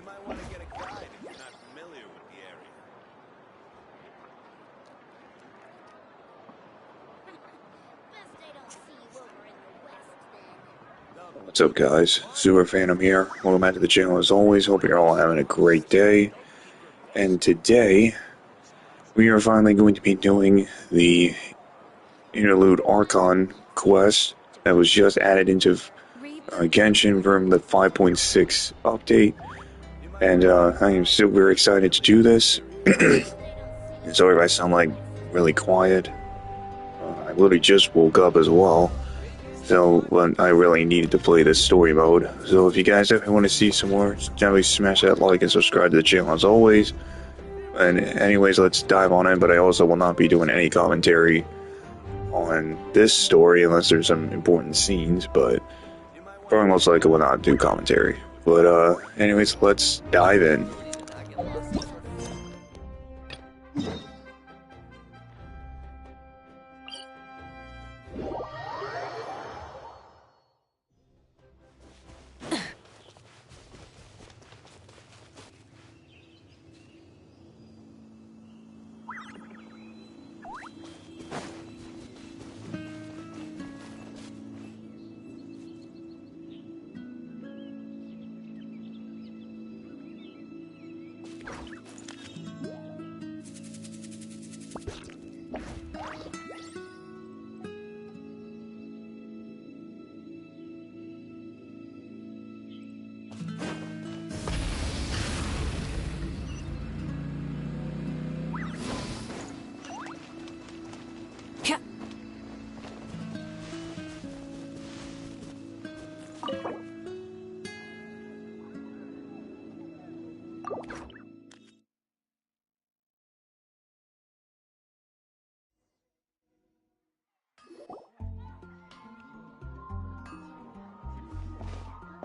You might want to get a guide if you're not familiar with the area. What's up, guys? Super Phantom here. Welcome back to the channel as always. Hope you're all having a great day. And today, we are finally going to be doing the Interlude Archon quest that was just added into Genshin from the 5.6 update. And I am super excited to do this. Sorry if I sound like really quiet. I literally just woke up as well. So, I really needed to play this story mode. So if you guys definitely want to see some more, definitely smash that like and subscribe to the channel as always. And anyways, let's dive on in, but I also will not be doing any commentary on this story unless there's some important scenes, but probably most likely will not do commentary. But anyways, let's dive in.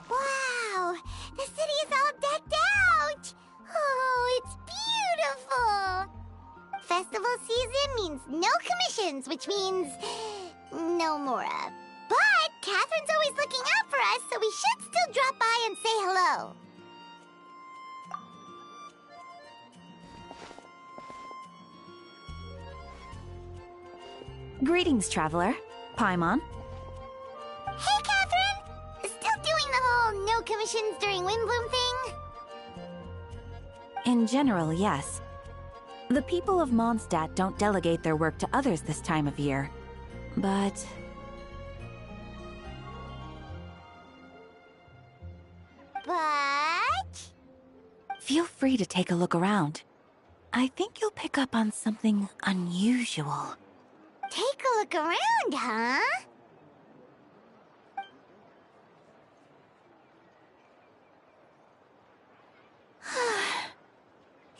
Wow! The city is all decked out! Oh, it's beautiful! Festival season means no commissions, which means no Mora. But Catherine's always looking out for us, so we should still drop by and say hello. Greetings, traveler. Paimon. Hey, Catherine! Still doing the whole no commissions during Windbloom thing? In general, yes. The people of Monstadt don't delegate their work to others this time of year. But... feel free to take a look around. I think you'll pick up on something unusual. Take a look around, huh?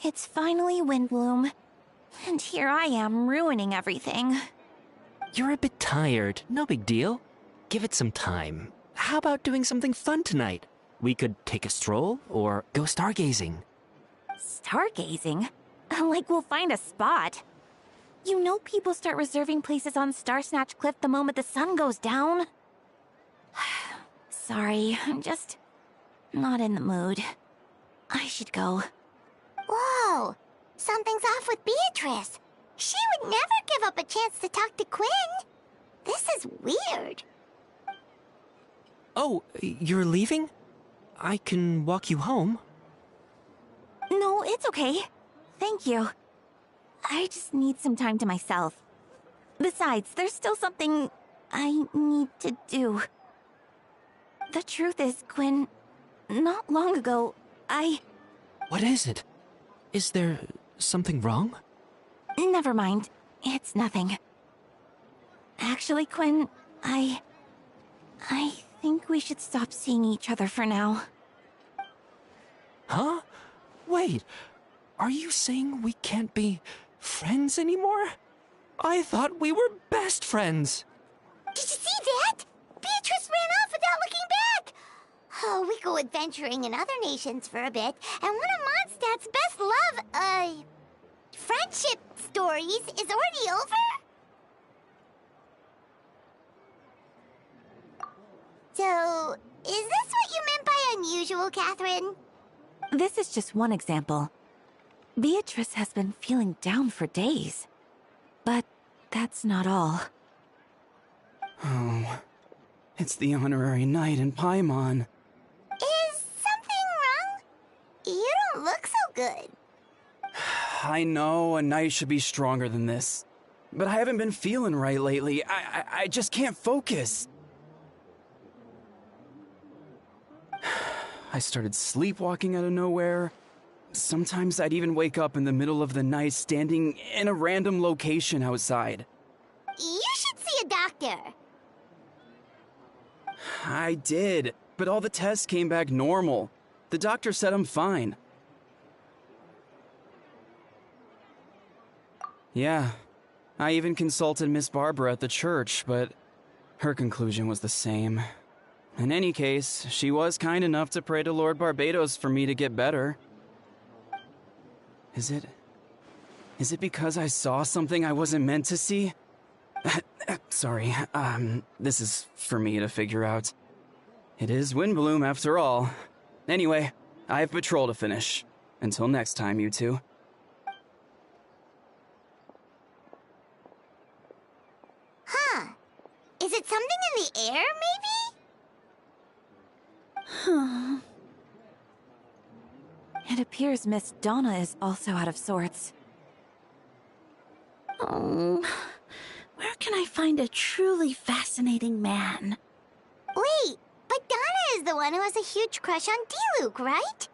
It's finally Windbloom, and here I am ruining everything. You're a bit tired. No big deal. Give it some time. How about doing something fun tonight? We could take a stroll or go stargazing. Stargazing? Like we'll find a spot. You know people start reserving places on Starsnatch Cliff the moment the sun goes down. Sorry, I'm just not in the mood. I should go. Whoa! Something's off with Beatrice. She would never give up a chance to talk to Quinn. This is weird. Oh, you're leaving? I can walk you home. No, it's okay. Thank you. I just need some time to myself. Besides, there's still something I need to do. The truth is, Quinn, not long ago, What is it? Is there something wrong? Never mind. It's nothing. Actually, Quinn, I think we should stop seeing each other for now. Huh? Wait, are you saying we can't be friends anymore? I thought we were best friends. Did you see that? Beatrice ran off without looking back. Oh, we go adventuring in other nations for a bit, and one of Mondstadt's best love, friendship stories is already over? So, is this what you meant by unusual, Catherine? This is just one example. Beatrice has been feeling down for days. But that's not all. Oh, it's the honorary knight in Paimon. Is something wrong? You don't look so good. I know a knight should be stronger than this, but I haven't been feeling right lately. I just can't focus. I started sleepwalking out of nowhere. Sometimes I'd even wake up in the middle of the night standing in a random location outside. You should see a doctor. I did, but all the tests came back normal. The doctor said I'm fine. Yeah, I even consulted Miss Barbara at the church, but her conclusion was the same. In any case, she was kind enough to pray to Lord Barbados for me to get better. Is it because I saw something I wasn't meant to see? Sorry, this is for me to figure out. It is Windbloom after all. Anyway, I have patrol to finish. Until next time, you two. Huh. Is it something in the air, maybe? It appears Miss Donna is also out of sorts. Oh, where can I find a truly fascinating man? Wait, but Donna is the one who has a huge crush on Diluc, right?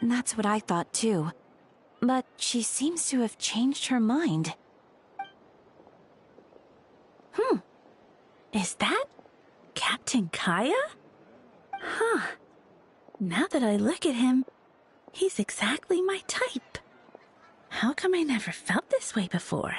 That's what I thought too. But she seems to have changed her mind. Is that Captain Kaya? Huh. Now that I look at him, he's exactly my type. How come I never felt this way before?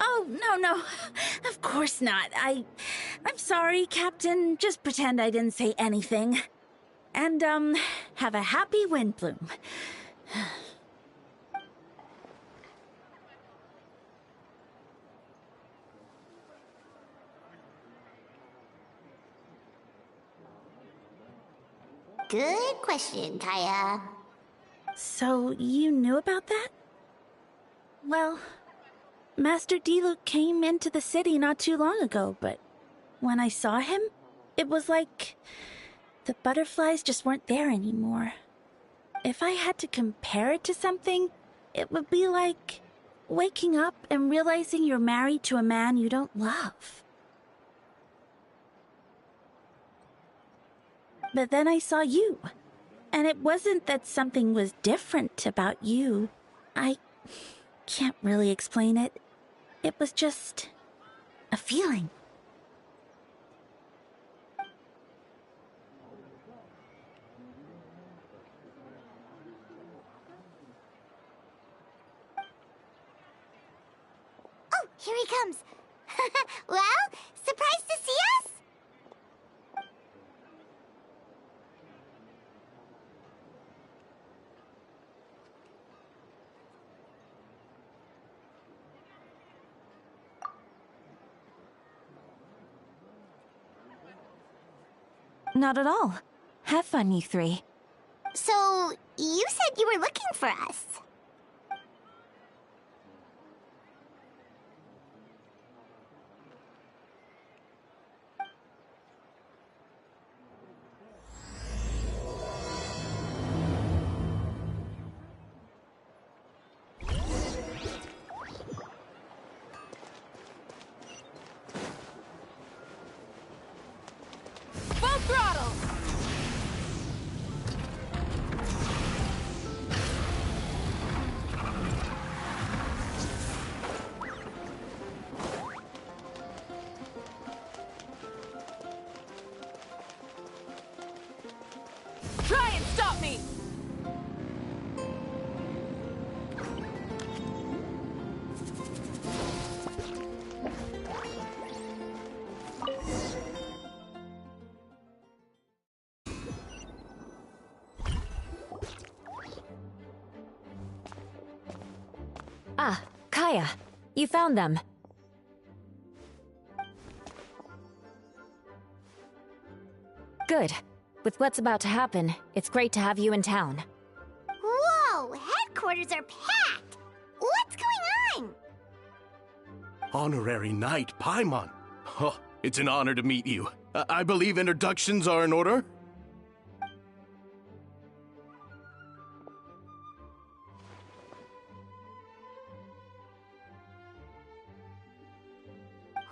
Oh, no. Of course not. I'm sorry, Captain. Just pretend I didn't say anything. And, have a happy Windbloom. Good question, Kaya. So, you knew about that? Well, Master Diluc came into the city not too long ago, but when I saw him, it was like the butterflies just weren't there anymore. If I had to compare it to something, it would be like waking up and realizing you're married to a man you don't love. But then I saw you, and it wasn't that something was different about you. I can't really explain it. It was just a feeling. Oh, here he comes. Well, surprised to see us? Not at all. Have fun, you three. So, you said you were looking for us. Full throttle! Try and stop me! Ah, Kaya, you found them. Good. With what's about to happen, it's great to have you in town. Whoa! Headquarters are packed! What's going on? Honorary Knight Paimon. Oh, it's an honor to meet you. I believe introductions are in order?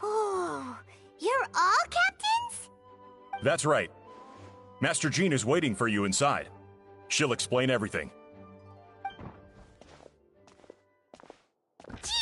Oh, you're all captains? That's right. Master Jean is waiting for you inside. She'll explain everything. Jean!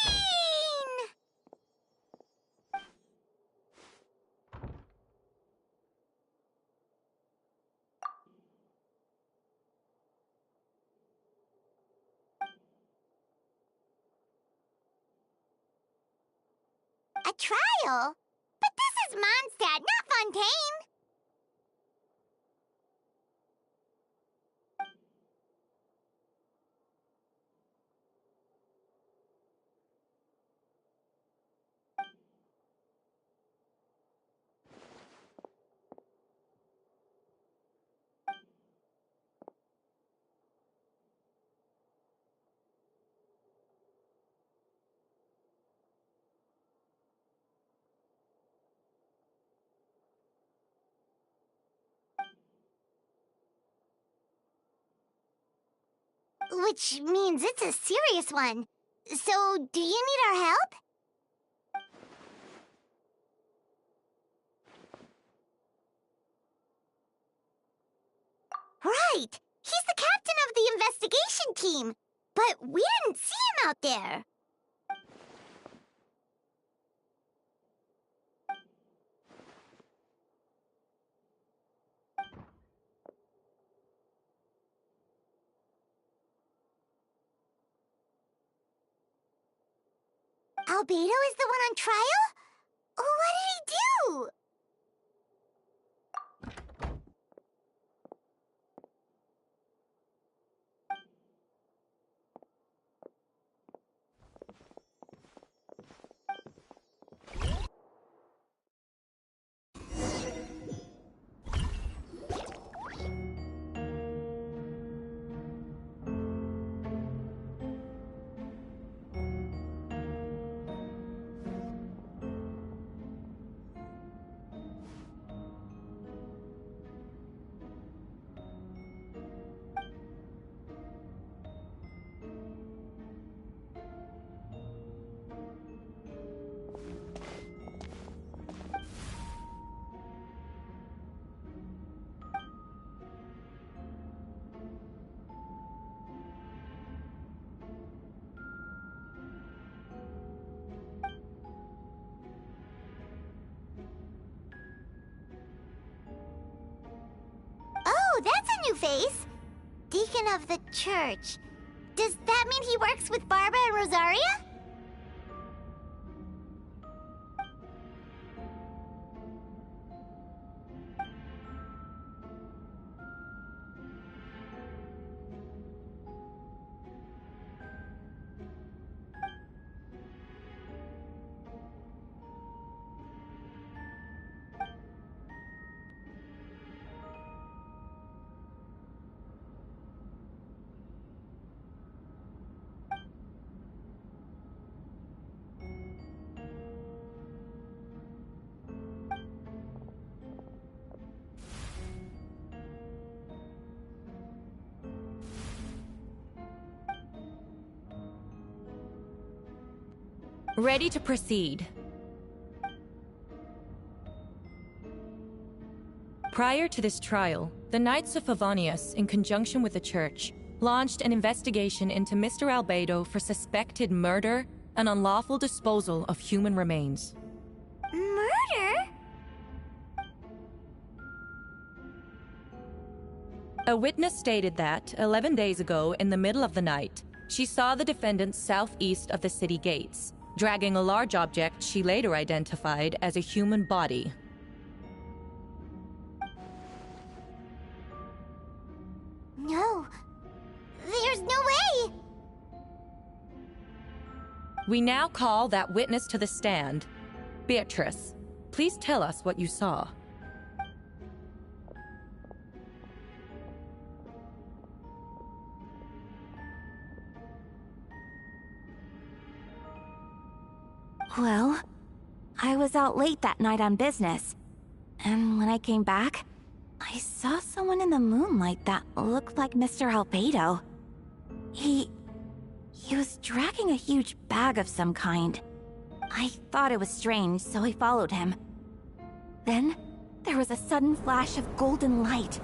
A trial? But this is Monstadt, not Fontaine! Which means it's a serious one. So, do you need our help? Right! He's the captain of the investigation team! But we didn't see him out there! Albedo is the one on trial? What did he do? Oh, that's a new face! Deacon of the church. Does that mean he works with Barbara and Rosaria? Ready to proceed. Prior to this trial, the Knights of Favonius, in conjunction with the Church, launched an investigation into Mr. Albedo for suspected murder and unlawful disposal of human remains. Murder? A witness stated that, 11 days ago, in the middle of the night, she saw the defendant southeast of the city gates, dragging a large object she later identified as a human body. No. There's no way! We now call that witness to the stand. Beatrice, please tell us what you saw. Well, I was out late that night on business. And when I came back, I saw someone in the moonlight that looked like Mr. Albedo. He was dragging a huge bag of some kind. I thought it was strange, so I followed him. Then, there was a sudden flash of golden light.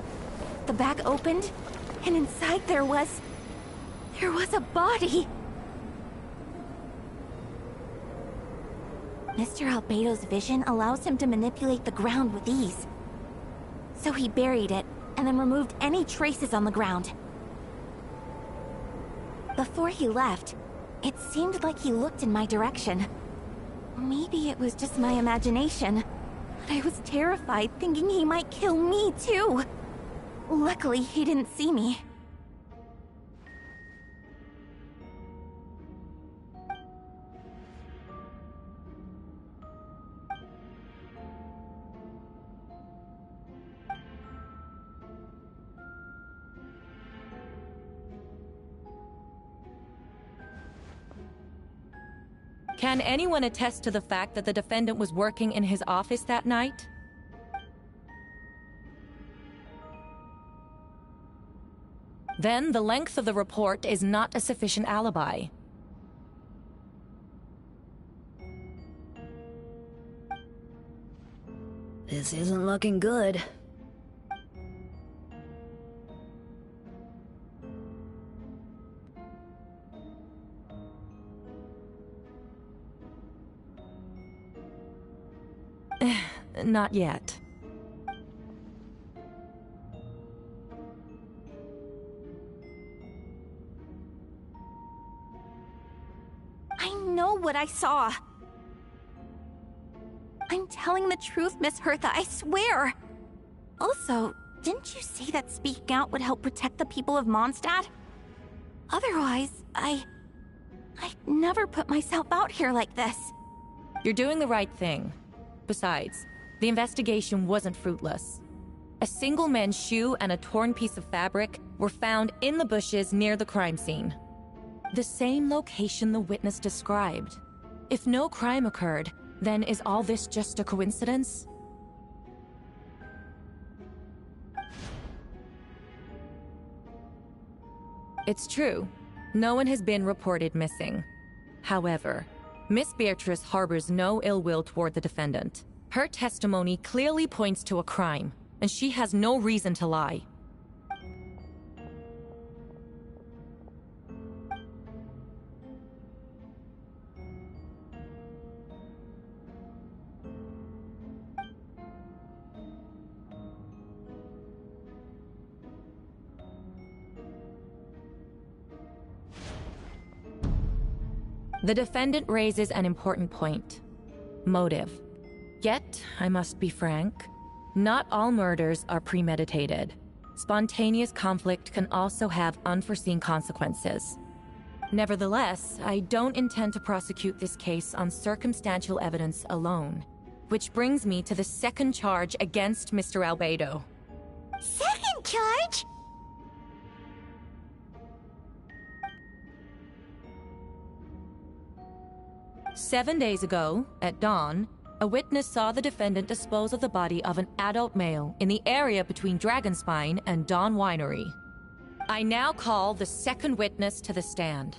The bag opened, and inside there was a body! Mr. Albedo's vision allows him to manipulate the ground with ease. So he buried it, and then removed any traces on the ground. Before he left, it seemed like he looked in my direction. Maybe it was just my imagination, but I was terrified thinking he might kill me too. Luckily, he didn't see me. Can anyone attest to the fact that the defendant was working in his office that night? Then the length of the report is not a sufficient alibi. This isn't looking good. Not yet. I know what I saw. I'm telling the truth, Miss Hertha, I swear. Also, didn't you say that speaking out would help protect the people of Monstadt? Otherwise, I'd never put myself out here like this. You're doing the right thing. Besides, the investigation wasn't fruitless. A single man's shoe and a torn piece of fabric were found in the bushes near the crime scene. The same location the witness described. If no crime occurred, then is all this just a coincidence? It's true. No one has been reported missing. However, Miss Beatrice harbors no ill will toward the defendant. Her testimony clearly points to a crime, and she has no reason to lie. The defendant raises an important point. Motive. Yet, I must be frank, not all murders are premeditated. Spontaneous conflict can also have unforeseen consequences. Nevertheless, I don't intend to prosecute this case on circumstantial evidence alone. Which brings me to the second charge against Mr. Albedo. Second charge? "7 days ago, at dawn, a witness saw the defendant dispose of the body of an adult male in the area between Dragonspine and Dawn Winery. I now call the second witness to the stand."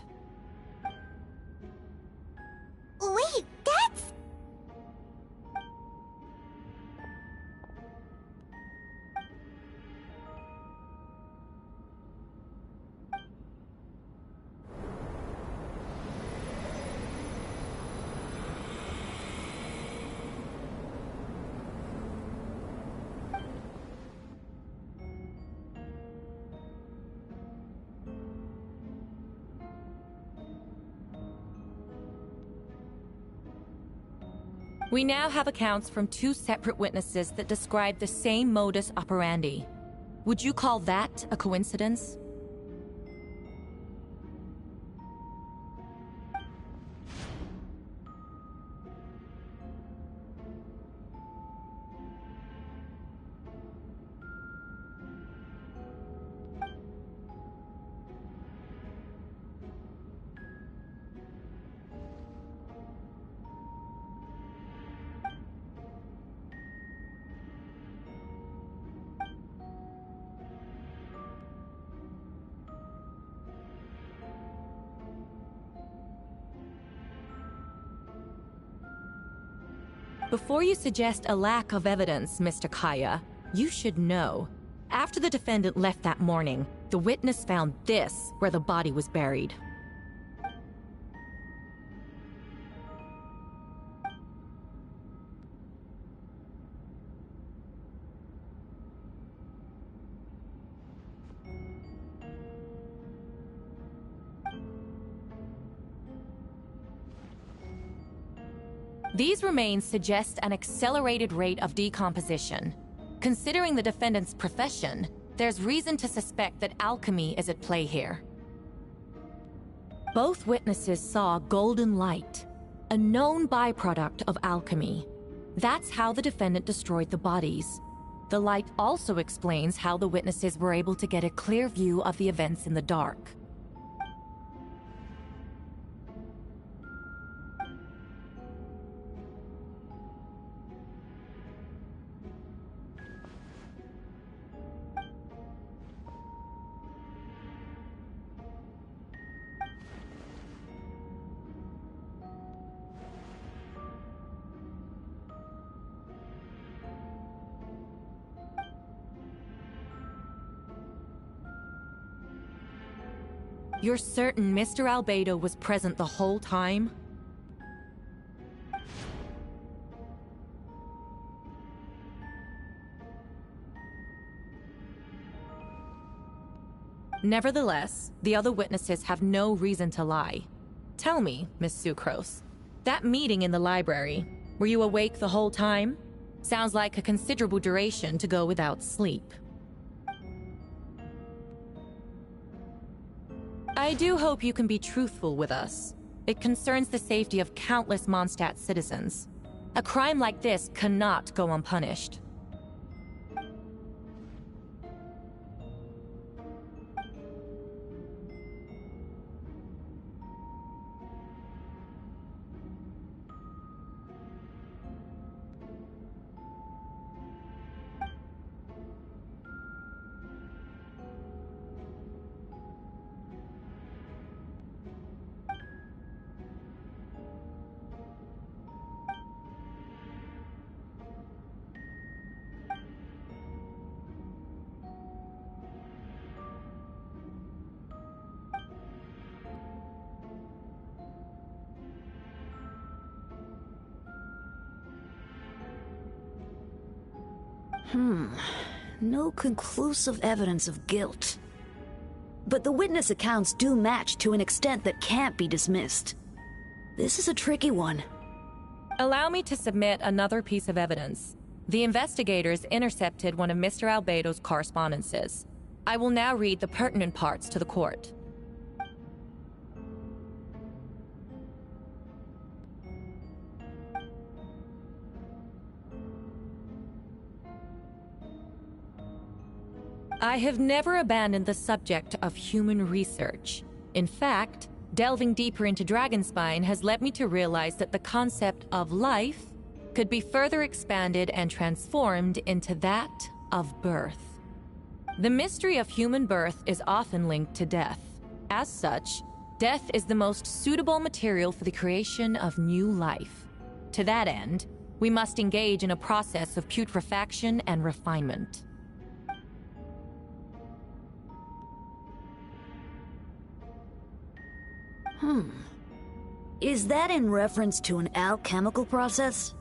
Wait, that's... We now have accounts from 2 separate witnesses that describe the same modus operandi. Would you call that a coincidence? Before you suggest a lack of evidence, Mr. Kaya, you should know. After the defendant left that morning, the witness found this where the body was buried. These remains suggest an accelerated rate of decomposition. Considering the defendant's profession, there's reason to suspect that alchemy is at play here. Both witnesses saw golden light, a known byproduct of alchemy. That's how the defendant destroyed the bodies. The light also explains how the witnesses were able to get a clear view of the events in the dark. You're certain Mr. Albedo was present the whole time? Nevertheless, the other witnesses have no reason to lie. Tell me, Miss Sucrose, that meeting in the library, were you awake the whole time? Sounds like a considerable duration to go without sleep. I do hope you can be truthful with us. It concerns the safety of countless Monstadt citizens. A crime like this cannot go unpunished. No conclusive evidence of guilt. But the witness accounts do match to an extent that can't be dismissed. This is a tricky one. Allow me to submit another piece of evidence. The investigators intercepted one of Mr. Albedo's correspondences. I will now read the pertinent parts to the court. I have never abandoned the subject of human research. In fact, delving deeper into Dragonspine has led me to realize that the concept of life could be further expanded and transformed into that of birth. The mystery of human birth is often linked to death. As such, death is the most suitable material for the creation of new life. To that end, we must engage in a process of putrefaction and refinement. Is that in reference to an alchemical process?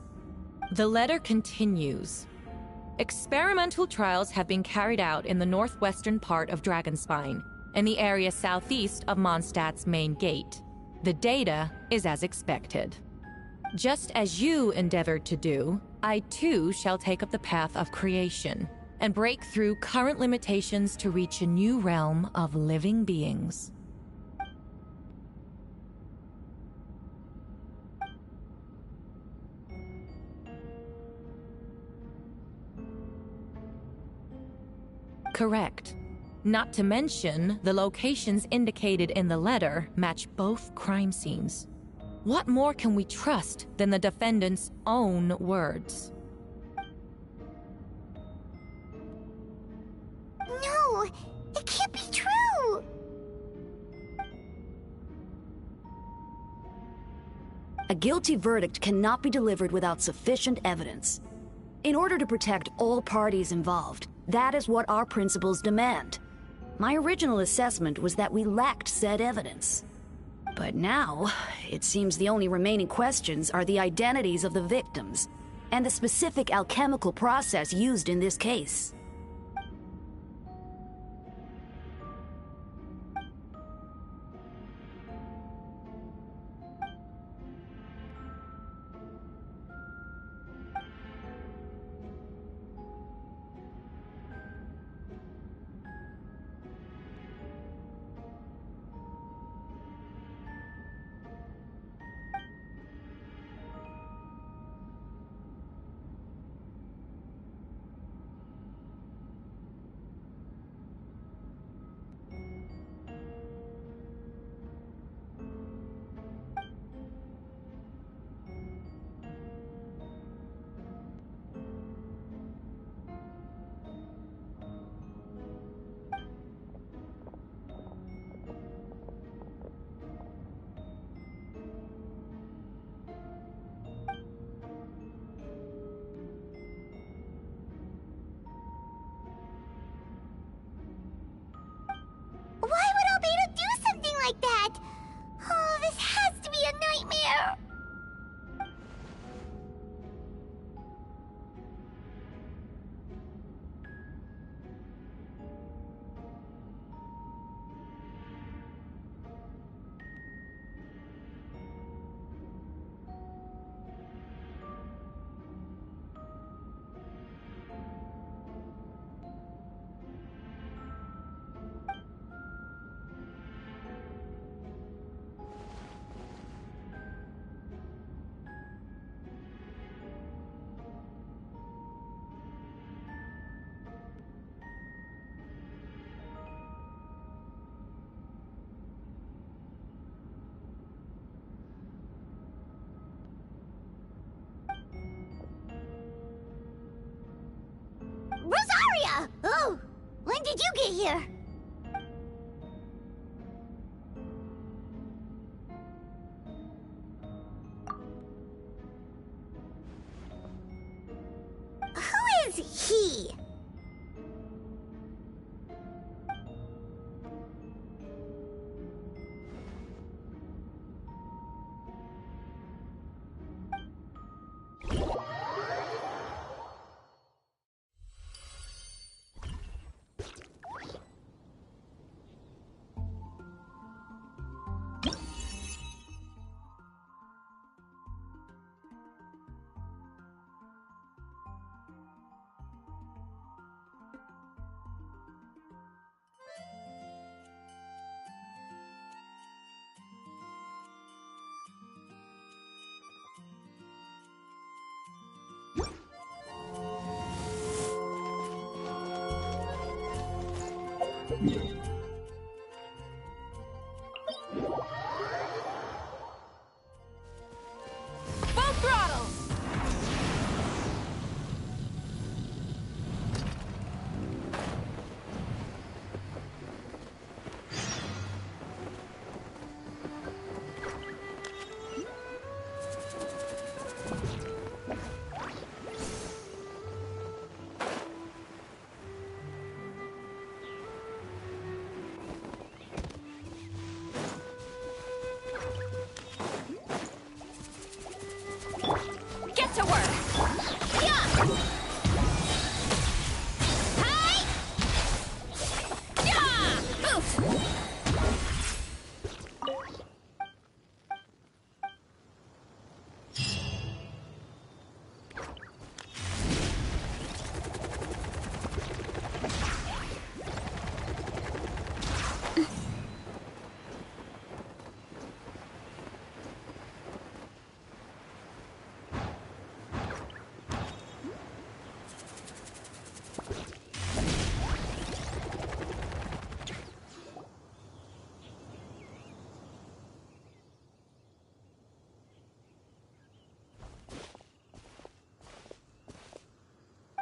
The letter continues. Experimental trials have been carried out in the northwestern part of Dragonspine, in the area southeast of Mondstadt's main gate. The data is as expected. Just as you endeavored to do, I too shall take up the path of creation, and break through current limitations to reach a new realm of living beings. Correct. Not to mention, the locations indicated in the letter match both crime scenes. What more can we trust than the defendant's own words? No! It can't be true! A guilty verdict cannot be delivered without sufficient evidence. In order to protect all parties involved, that is what our principles demand. My original assessment was that we lacked said evidence. But now, it seems the only remaining questions are the identities of the victims and the specific alchemical process used in this case. Why would Albedo do something like that? Oh, this has to be a nightmare. Rosaria! Oh, when did you get here? Who is he? Full throttle! Get to work! Yeah! Hi! Yeah! Oof!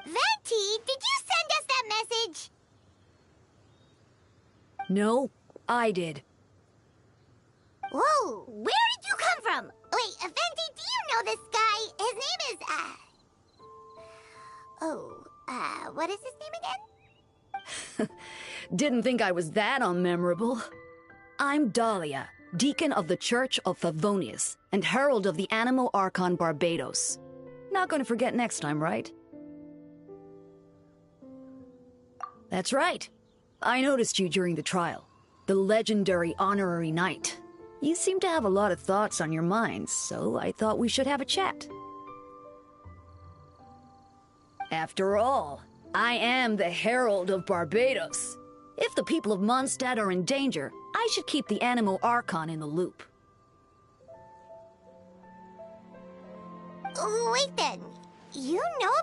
Venti, did you send us that message? No, I did. Whoa, where did you come from? Wait, Venti, know this guy. His name is, what is his name again? Didn't think I was that unmemorable. I'm Dahlia, Deacon of the Church of Favonius, and Herald of the Animo Archon Barbados. Not gonna forget next time, right? That's right. I noticed you during the trial. The legendary honorary knight. You seem to have a lot of thoughts on your mind, so I thought we should have a chat. After all, I am the Herald of Barbados. If the people of Monstadt are in danger, I should keep the Animo Archon in the loop. Wait then, you know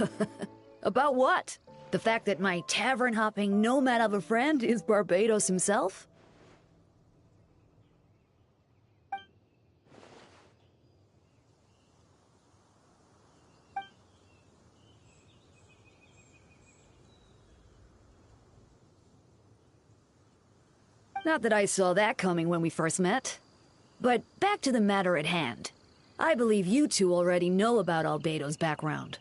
about... About what? The fact that my tavern-hopping nomad of a friend is Barbados himself? Not that I saw that coming when we first met. But back to the matter at hand. I believe you two already know about Albedo's background.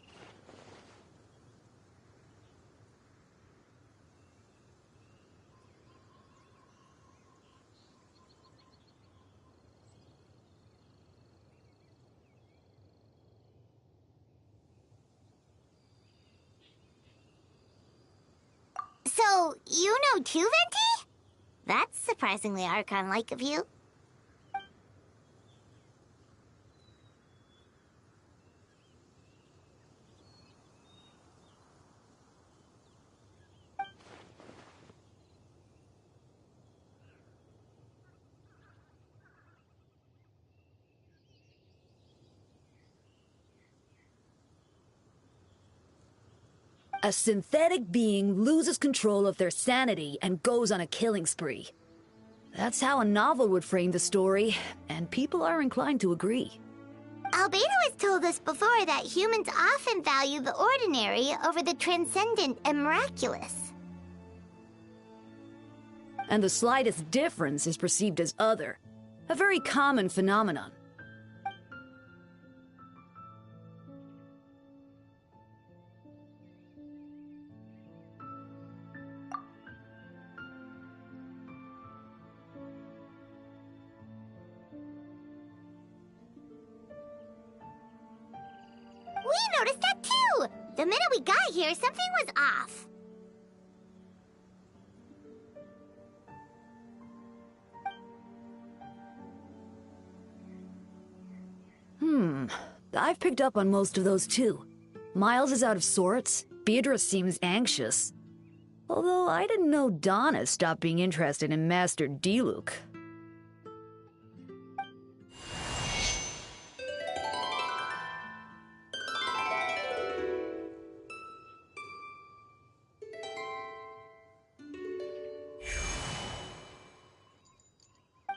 So, you know too, Venti? That's surprisingly Archon-like of you. A synthetic being loses control of their sanity and goes on a killing spree. That's how a novel would frame the story, and people are inclined to agree. Albedo has told us before that humans often value the ordinary over the transcendent and miraculous. And the slightest difference is perceived as other. A very common phenomenon. We noticed that too! The minute we got here, something was off. I've picked up on most of those too. Miles is out of sorts, Beatrice seems anxious. Although I didn't know Donna stopped being interested in Master Diluc.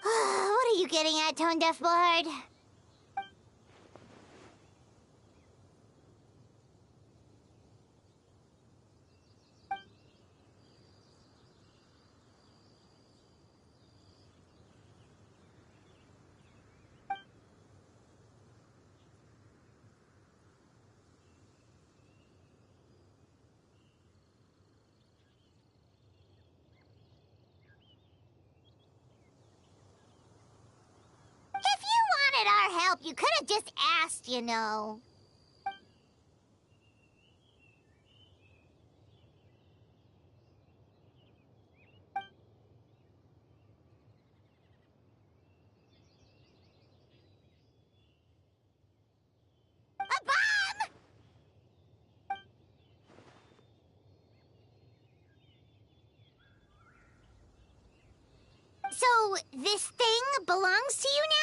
What are you getting at, Tone Deaf Bard? If you wanted our help, you could have just asked, you know. A bomb! So, this thing belongs to you now?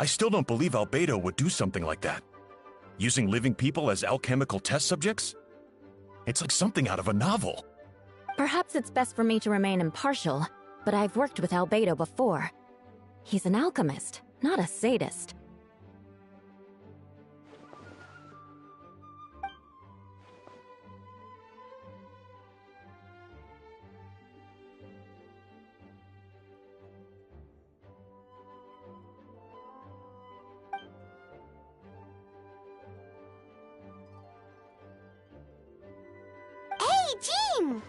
I still don't believe Albedo would do something like that. Using living people as alchemical test subjects? It's like something out of a novel. Perhaps it's best for me to remain impartial, but I've worked with Albedo before. He's an alchemist, not a sadist. Hey, Jean!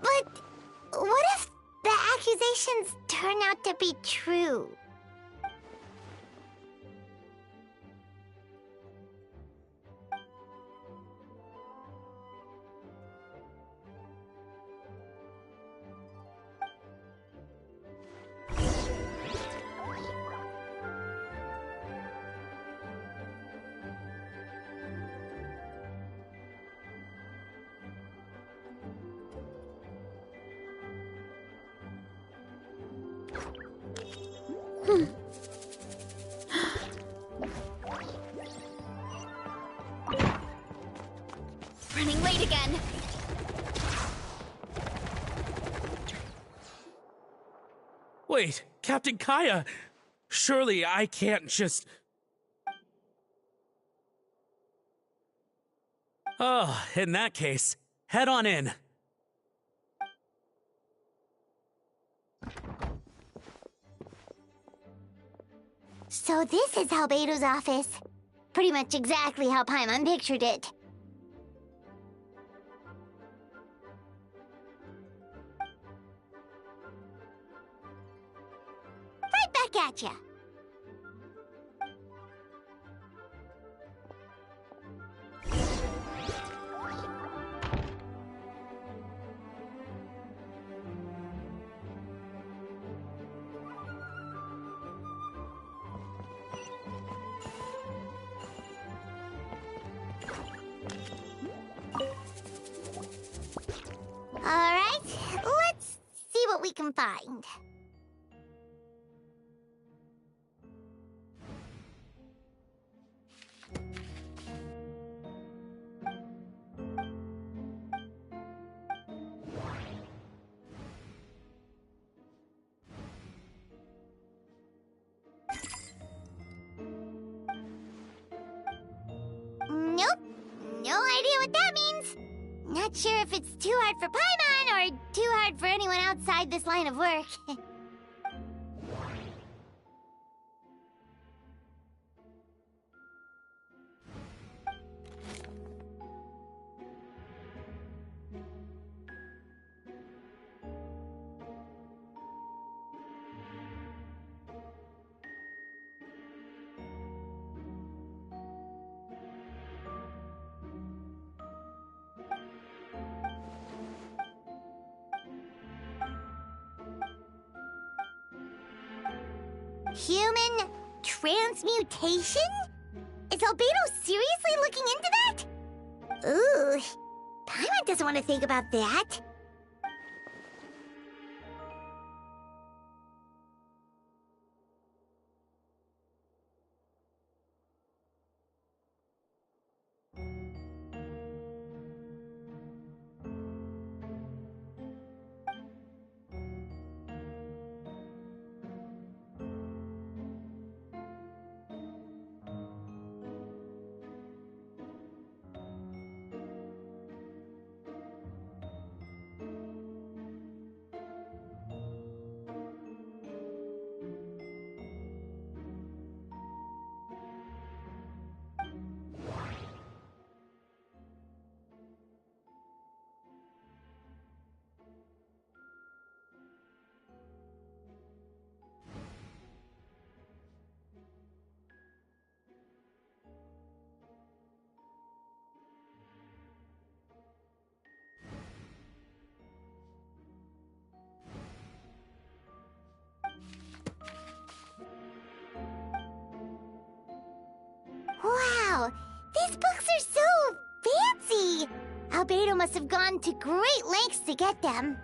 But what if the accusations turn out to be true? Running late again. Wait, Captain Kaya! Surely I can't just... Oh, in that case, head on in. So this is Albedo's office. Pretty much exactly how Paimon pictured it. Right back at ya. Alright, let's see what we can find. Nope, no idea what that means. Not sure if it's too hard for Paimon or too hard for anyone outside this line of work. Human transmutation? Is Albedo seriously looking into that? Ooh, Paimon doesn't want to think about that. These books are so fancy! Albedo must have gone to great lengths to get them.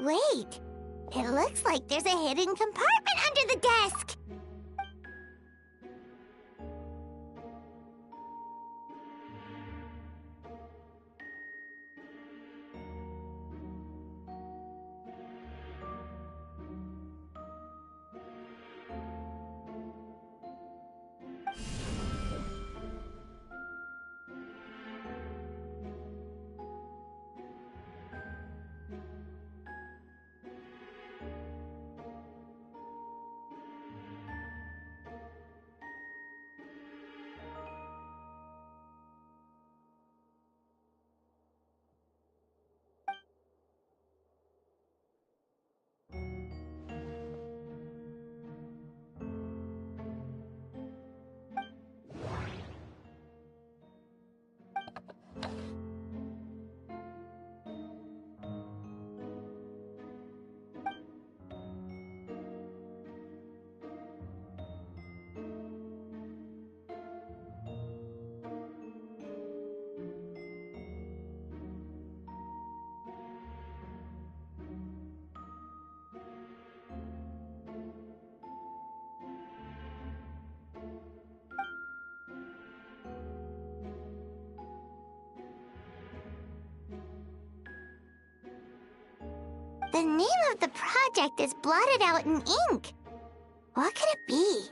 Wait, it looks like there's a hidden compartment under the desk! The name of the project is blotted out in ink. What could it be?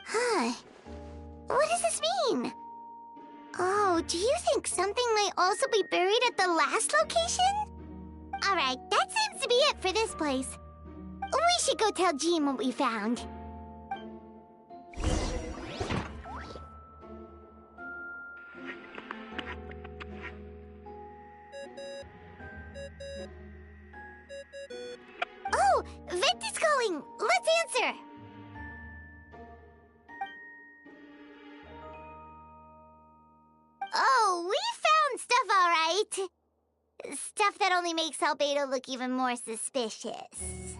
Huh. What does this mean? Oh, do you think something might also be buried at the last location? Alright, that seems to be it for this place. We should go tell Jean what we found. Oh, Vent is calling! Let's answer! Oh, we found stuff, all right. Stuff that only makes Albedo look even more suspicious.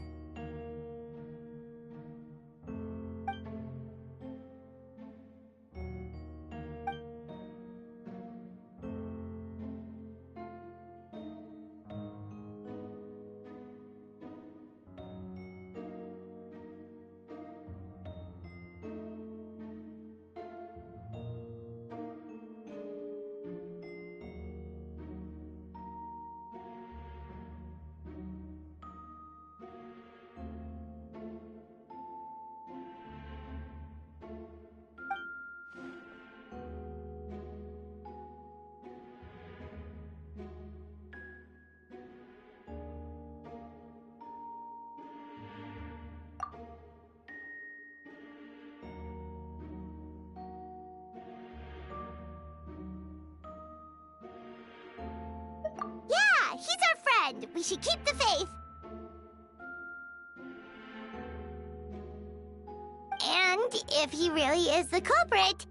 and we should keep the faith. And if he really is the culprit,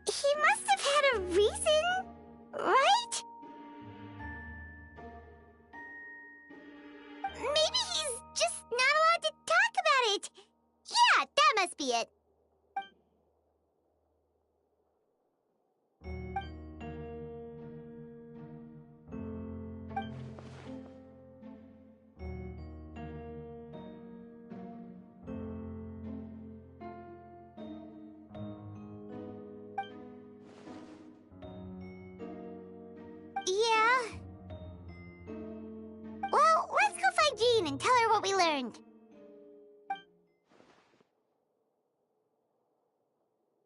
he must have had a reason, right? Maybe he's just not allowed to talk about it. Yeah, that must be it. Yeah. Well, let's go find Jean and tell her what we learned.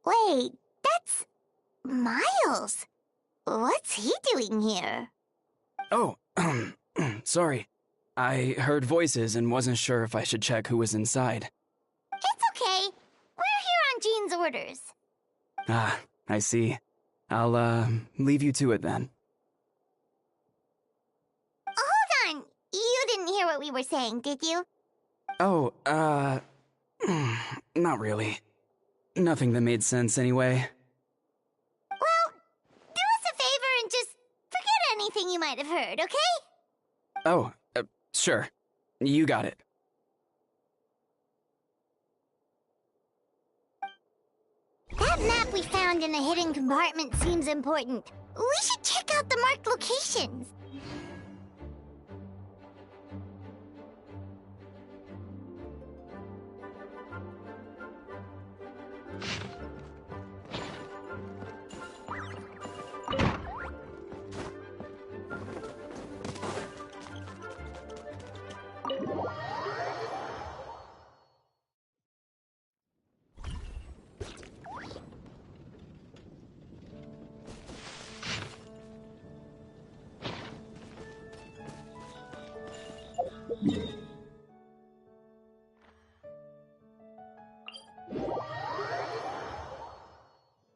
Wait, that's Miles. What's he doing here? Oh, sorry. I heard voices and wasn't sure if I should check who was inside. It's okay. We're here on Jean's orders. Ah, I see. I'll, leave you to it then. Hold on. You didn't hear what we were saying, did you? Oh, not really. Nothing that made sense anyway. Well, do us a favor and just forget anything you might have heard, okay? Oh, sure. You got it. That map we found in the hidden compartment seems important. We should check out the marked locations.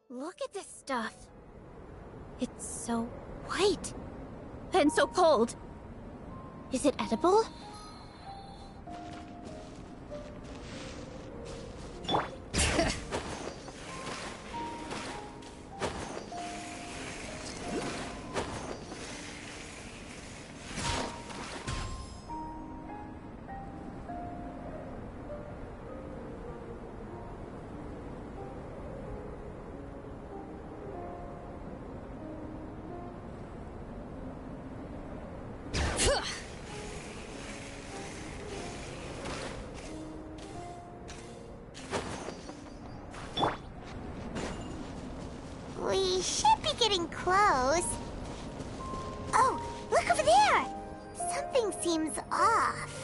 Look at this stuff. It's so white and so cold. Is it edible? We should be getting close. Oh, look over there! Something seems off.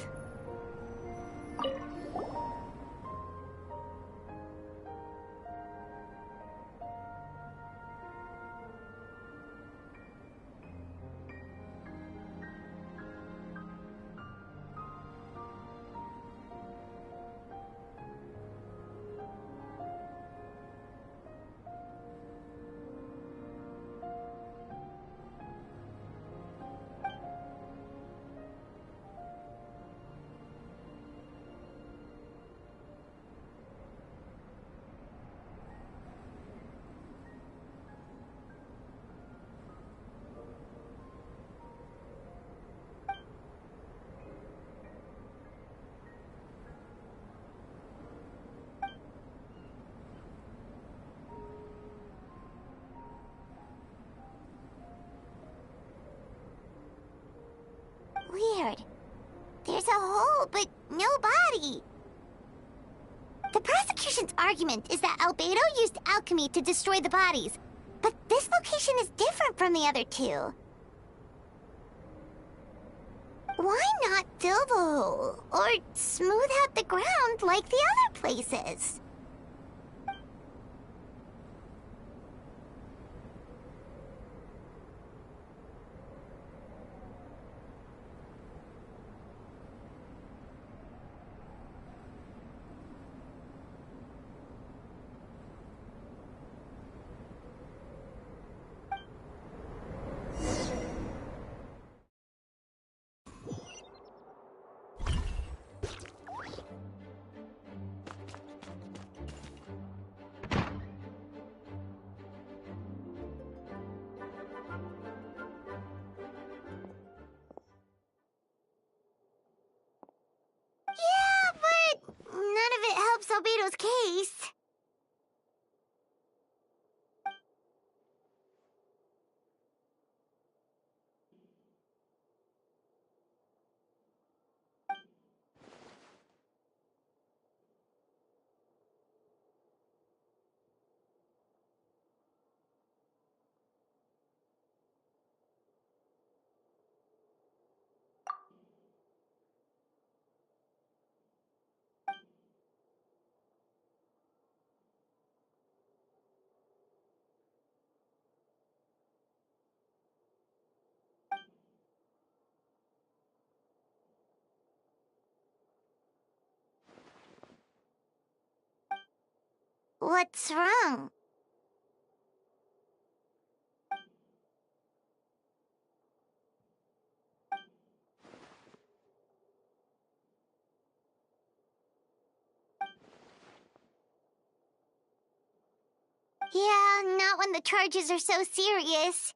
Weird. There's a hole, but no body. The prosecution's argument is that Albedo used alchemy to destroy the bodies, but this location is different from the other two. Why not fill the hole, or smooth out the ground like the other places? Albedo's case. What's wrong? Yeah, not when the charges are so serious.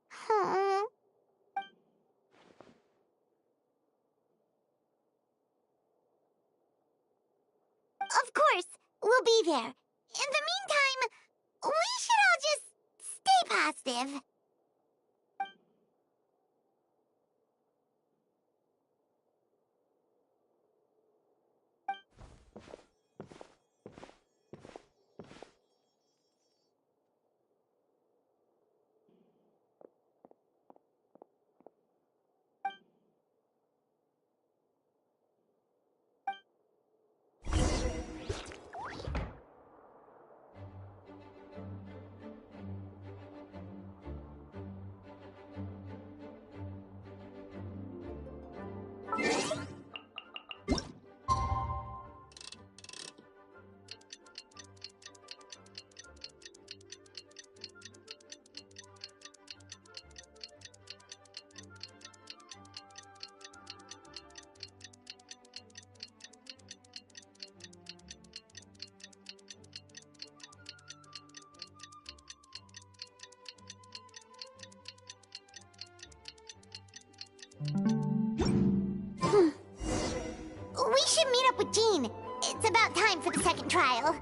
Hmm. Of course, we'll be there. In the meantime, we should all just stay positive. We should meet up with Jean. It's about time for the second trial.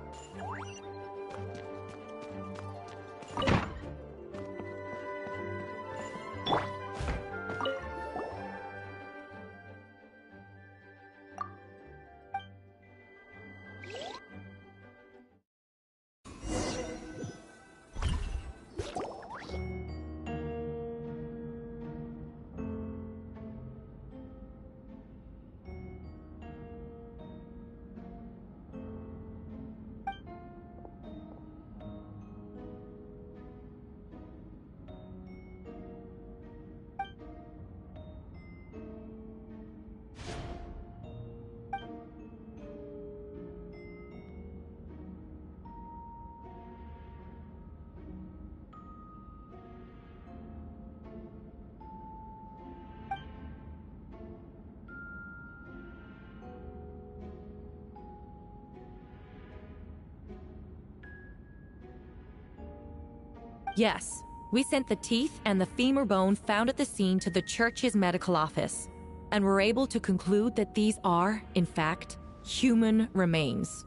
Yes, we sent the teeth and the femur bone found at the scene to the church's medical office, and were able to conclude that these are, in fact, human remains.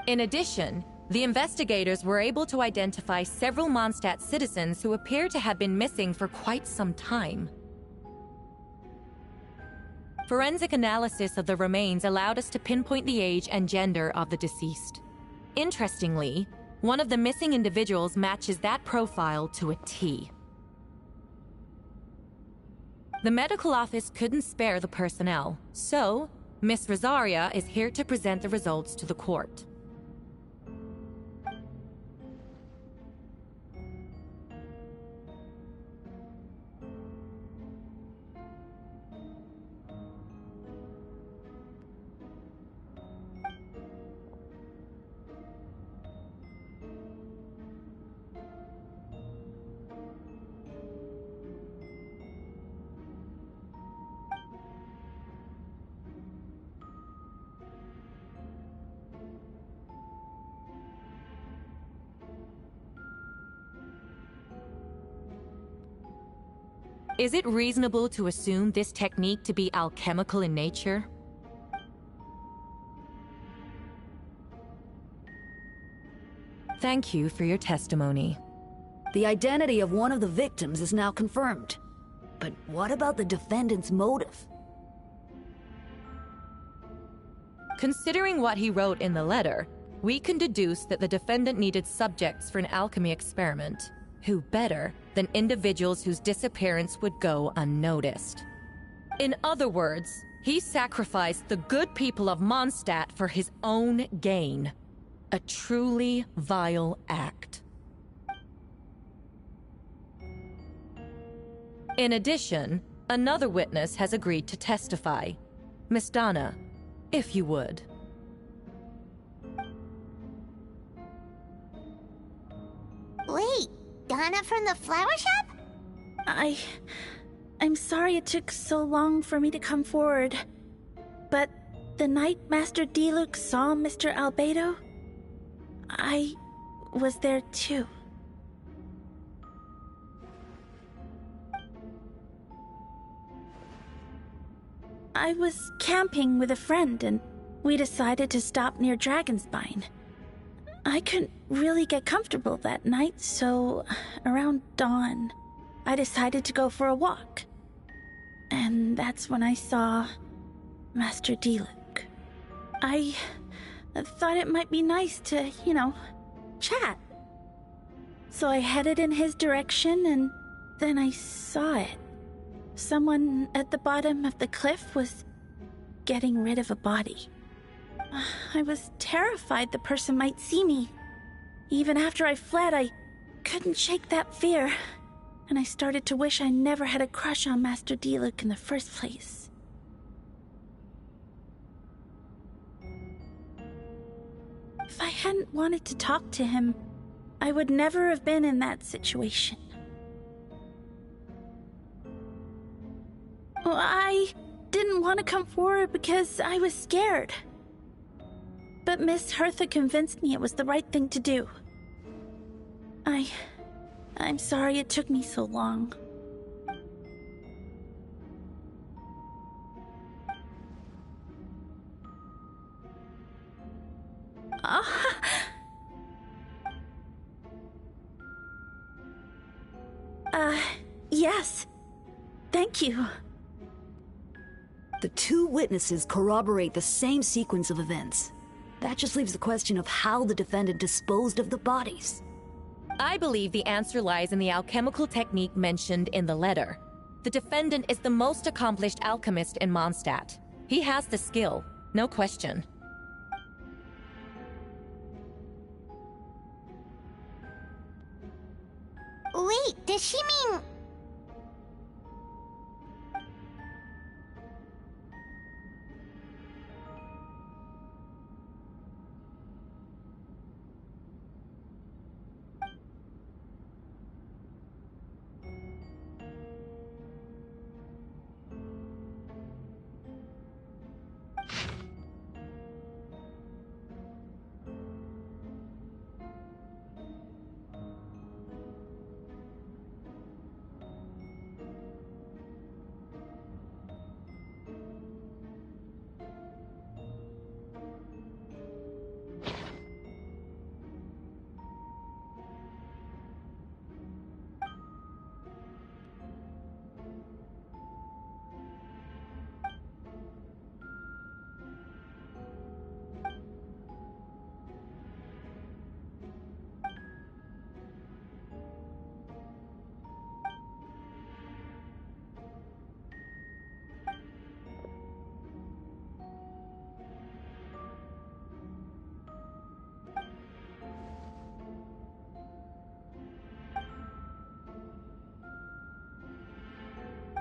In addition, the investigators were able to identify several Monstadt citizens who appear to have been missing for quite some time. Forensic analysis of the remains allowed us to pinpoint the age and gender of the deceased. Interestingly, one of the missing individuals matches that profile to a T. The medical office couldn't spare the personnel, so Miss Rosaria is here to present the results to the court. Is it reasonable to assume this technique to be alchemical in nature? Thank you for your testimony. The identity of one of the victims is now confirmed. But what about the defendant's motive? Considering what he wrote in the letter, we can deduce that the defendant needed subjects for an alchemy experiment. Who better than individuals whose disappearance would go unnoticed? In other words, he sacrificed the good people of Monstadt for his own gain. A truly vile act. In addition, another witness has agreed to testify. Miss Donna, if you would. Wait, Donna from the flower shop? I'm sorry it took so long for me to come forward. But the night Master Diluc saw Mr. Albedo, I was there too. I was camping with a friend and we decided to stop near Dragonspine. I couldn't really get comfortable that night, so around dawn, I decided to go for a walk. And that's when I saw Master Diluc. I thought it might be nice to, chat. So I headed in his direction and then I saw it. Someone at the bottom of the cliff was getting rid of a body. I was terrified the person might see me. Even after I fled, I couldn't shake that fear. And I started to wish I never had a crush on Master Diluc in the first place. If I hadn't wanted to talk to him, I would never have been in that situation. Well, I didn't want to come forward because I was scared. But Miss Hertha convinced me it was the right thing to do. I'm sorry it took me so long. Yes. Thank you. The two witnesses corroborate the same sequence of events. That just leaves the question of how the defendant disposed of the bodies. I believe the answer lies in the alchemical technique mentioned in the letter. The defendant is the most accomplished alchemist in Monstadt. He has the skill, no question. Wait, does she mean...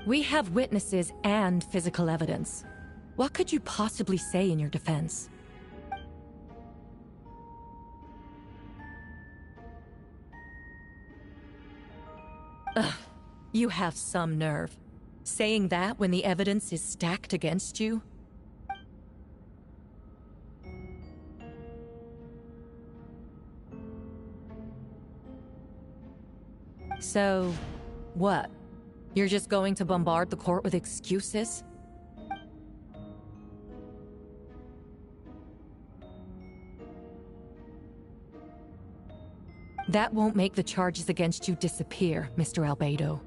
We have witnesses and physical evidence. What could you possibly say in your defense? Ugh, you have some nerve. Saying that when the evidence is stacked against you? So, what? You're just going to bombard the court with excuses? That won't make the charges against you disappear, Mr. Albedo.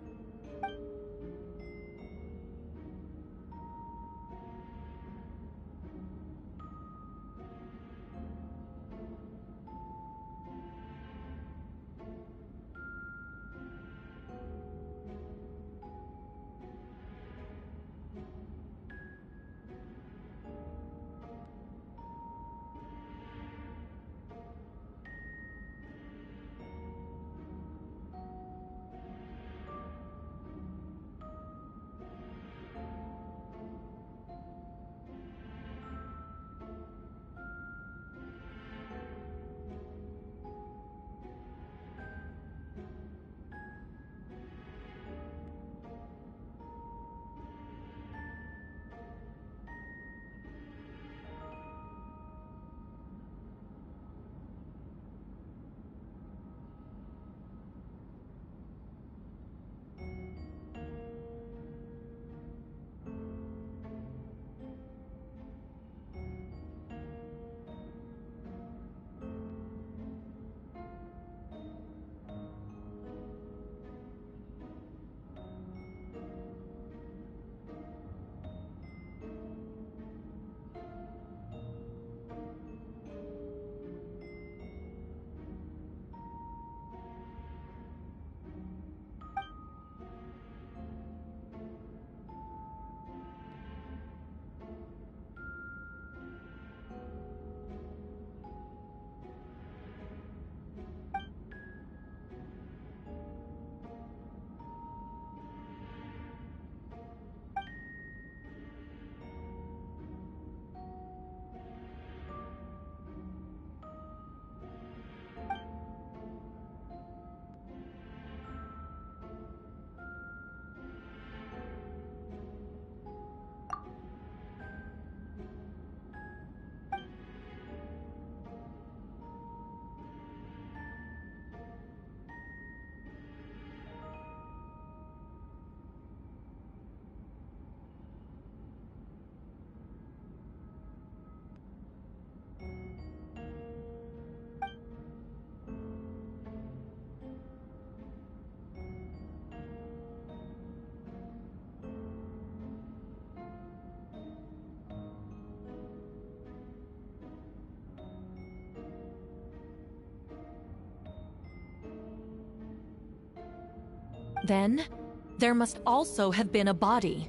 Then, there must also have been a body.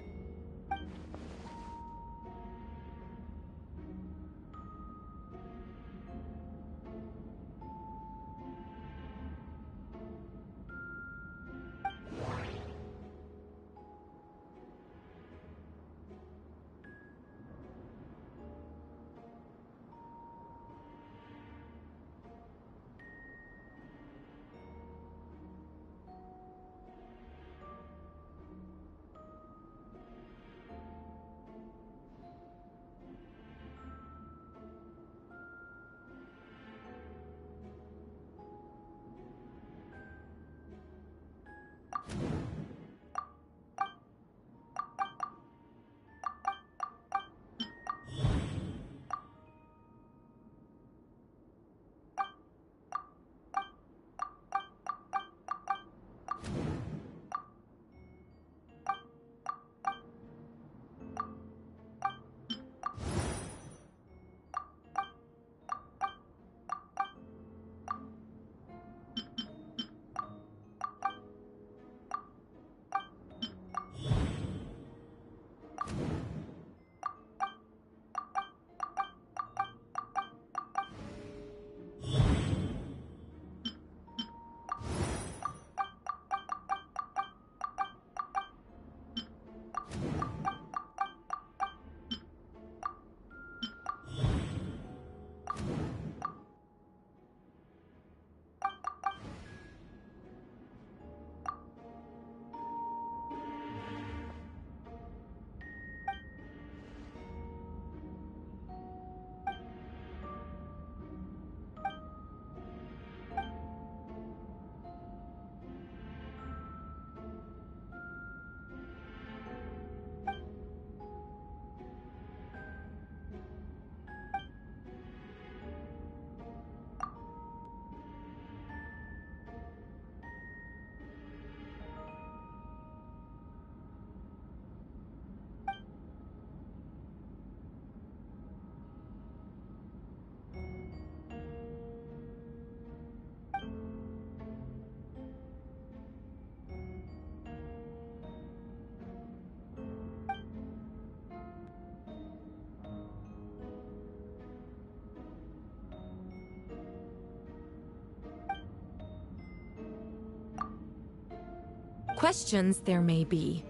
Questions there may be,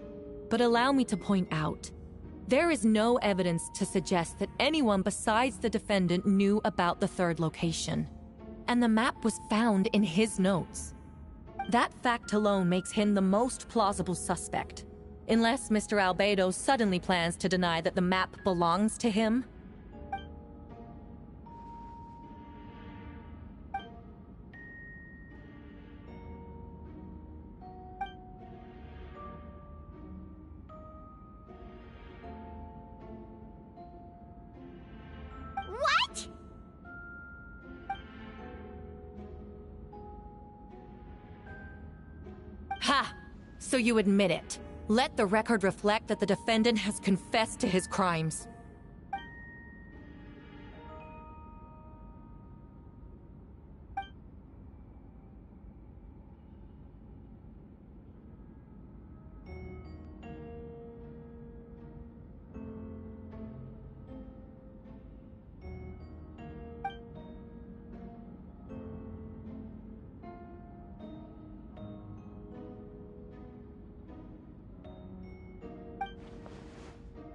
but allow me to point out, there is no evidence to suggest that anyone besides the defendant knew about the third location, and the map was found in his notes. That fact alone makes him the most plausible suspect, unless Mr. Albedo suddenly plans to deny that the map belongs to him. What? Ha! So you admit it. Let the record reflect that the defendant has confessed to his crimes.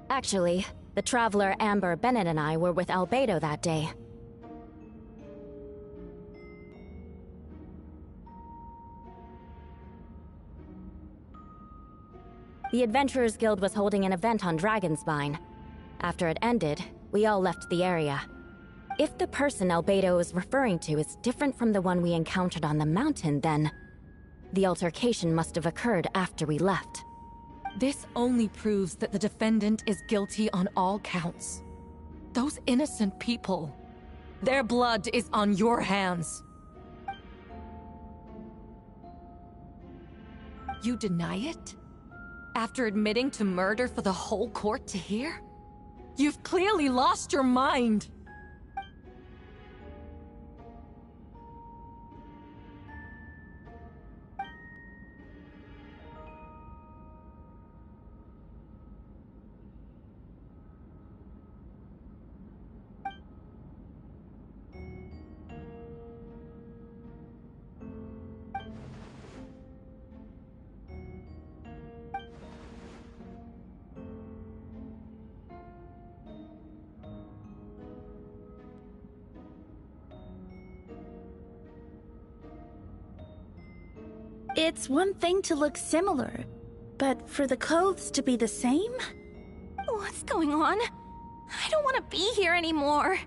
Actually, the traveler Amber Bennett and I were with Albedo that day. The Adventurers Guild was holding an event on Dragonspine. After it ended, we all left the area. If the person Albedo is referring to is different from the one we encountered on the mountain, then the altercation must have occurred after we left. This only proves that the defendant is guilty on all counts. Those innocent people, their blood is on your hands. You deny it? After admitting to murder for the whole court to hear? You've clearly lost your mind! It's one thing to look similar, but for the clothes to be the same? What's going on? I don't want to be here anymore.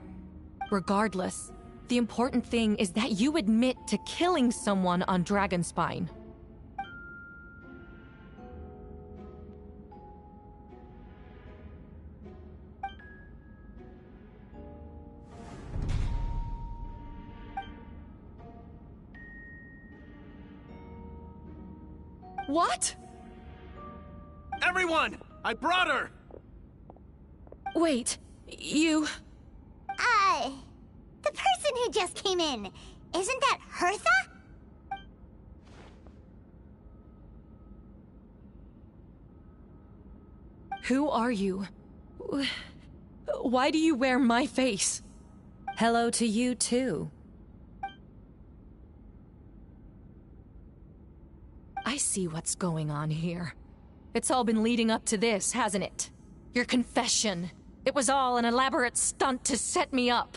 Regardless, the important thing is that you admit to killing someone on Dragonspine. What? Everyone! I brought her! Wait, you... The person who just came in, isn't that Hertha? Who are you? Why do you wear my face? Hello to you, too. I see what's going on here. It's all been leading up to this, hasn't it? Your confession. It was all an elaborate stunt to set me up.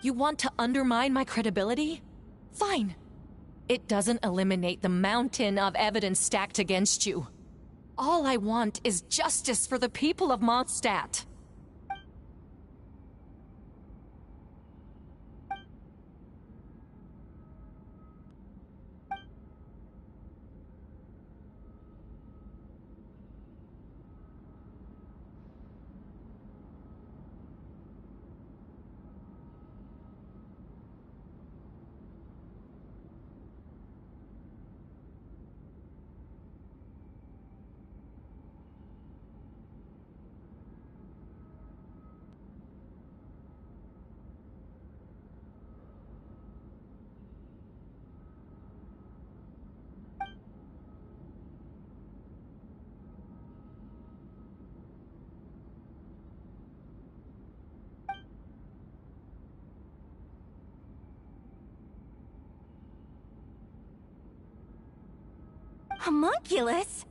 You want to undermine my credibility? Fine. It doesn't eliminate the mountain of evidence stacked against you. All I want is justice for the people of Monstadt. Homunculus?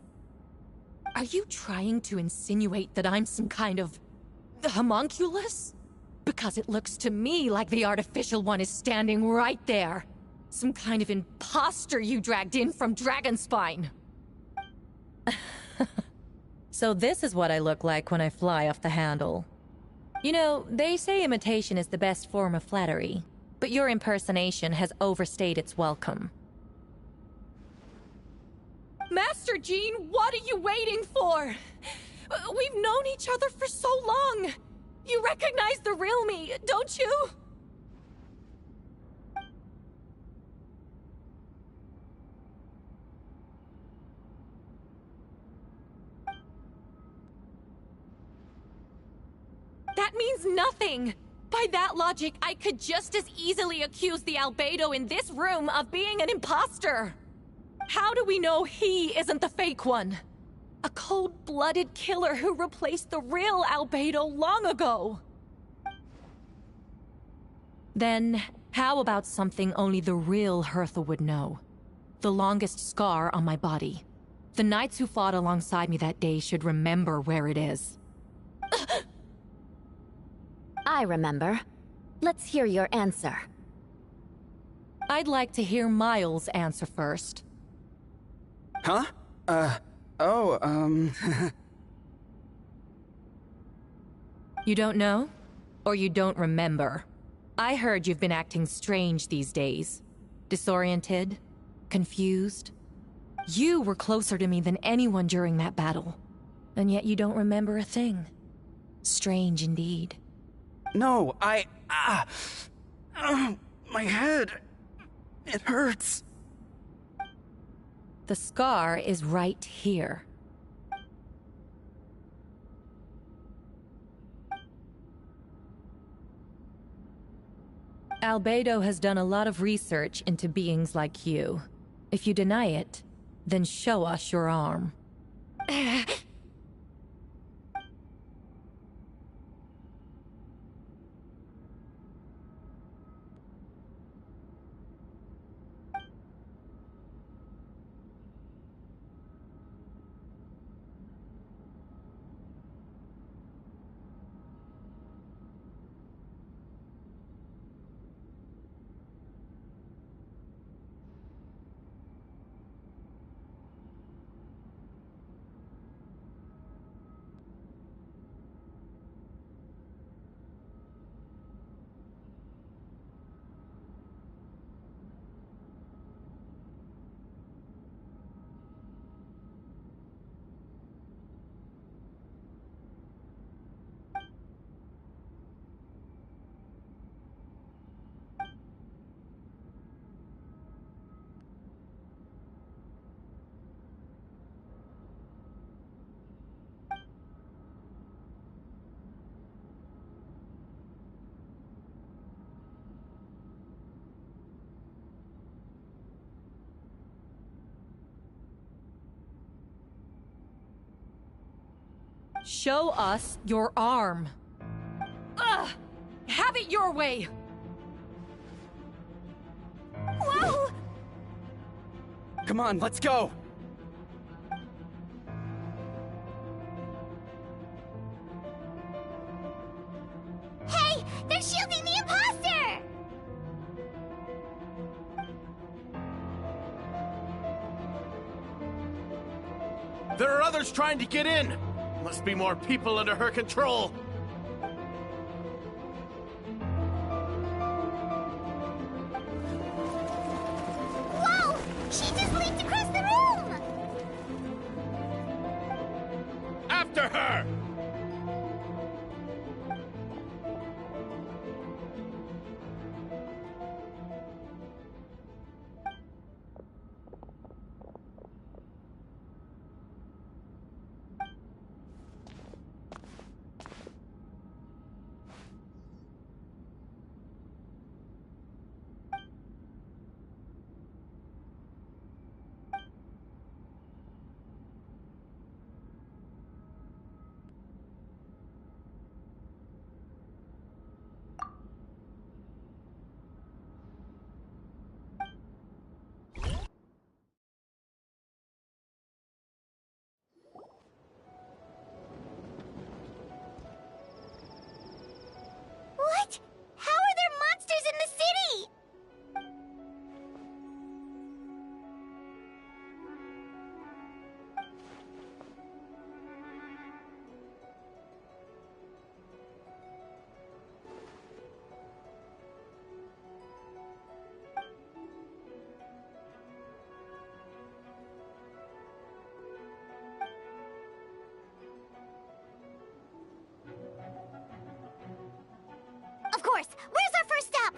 Are you trying to insinuate that I'm some kind of homunculus? Because it looks to me like the artificial one is standing right there. Some kind of imposter you dragged in from Dragonspine. So this is what I look like when I fly off the handle. You know, they say imitation is the best form of flattery, but your impersonation has overstayed its welcome. Master Jean, what are you waiting for? We've known each other for so long. You recognize the real me, don't you? That means nothing! By that logic, I could just as easily accuse the albedo in this room of being an imposter! How do we know he isn't the fake one? A cold-blooded killer who replaced the real albedo long ago! Then, how about something only the real Hertha would know? The longest scar on my body. The knights who fought alongside me that day should remember where it is. I remember. Let's hear your answer. I'd like to hear Miles' answer first. Huh? You don't know? Or you don't remember? I heard you've been acting strange these days. Disoriented? Confused? You were closer to me than anyone during that battle. And yet you don't remember a thing. Strange indeed. No, my head. It hurts. The scar is right here. Albedo has done a lot of research into beings like you. If you deny it, then show us your arm. Show us your arm. Ugh! Have it your way! Whoa! Come on, let's go! Hey! They're shielding the imposter! There are others trying to get in! Must be more people under her control! Whoa! She just leaped across the room! After her! course. Where's our first stop?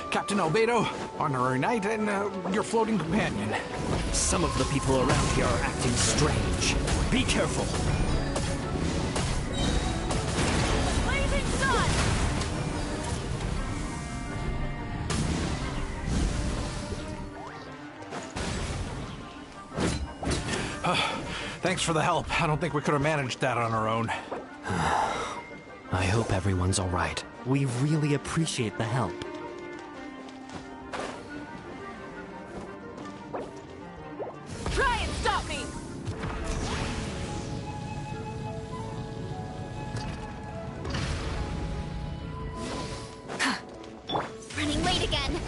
Captain Albedo, honorary knight, and your floating companion. Some of the people around here are acting strange. Be careful. Blazing sun! Thanks for the help. I don't think we could have managed that on our own. I hope everyone's all right. We really appreciate the help. Try and stop me! Running late again.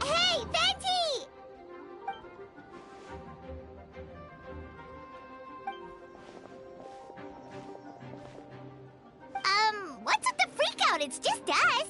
Hey, Venti! What's with the freak out? It's just us.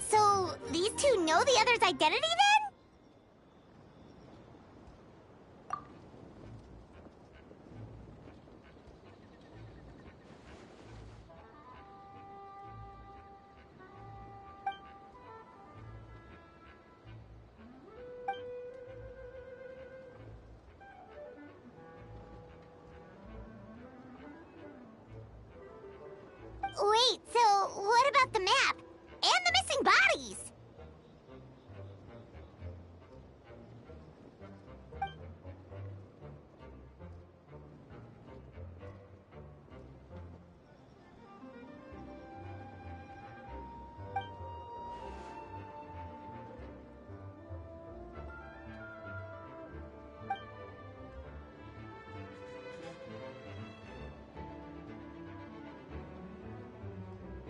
So, these two know the other's identity then? Wait, so what about the map? And the missing bodies?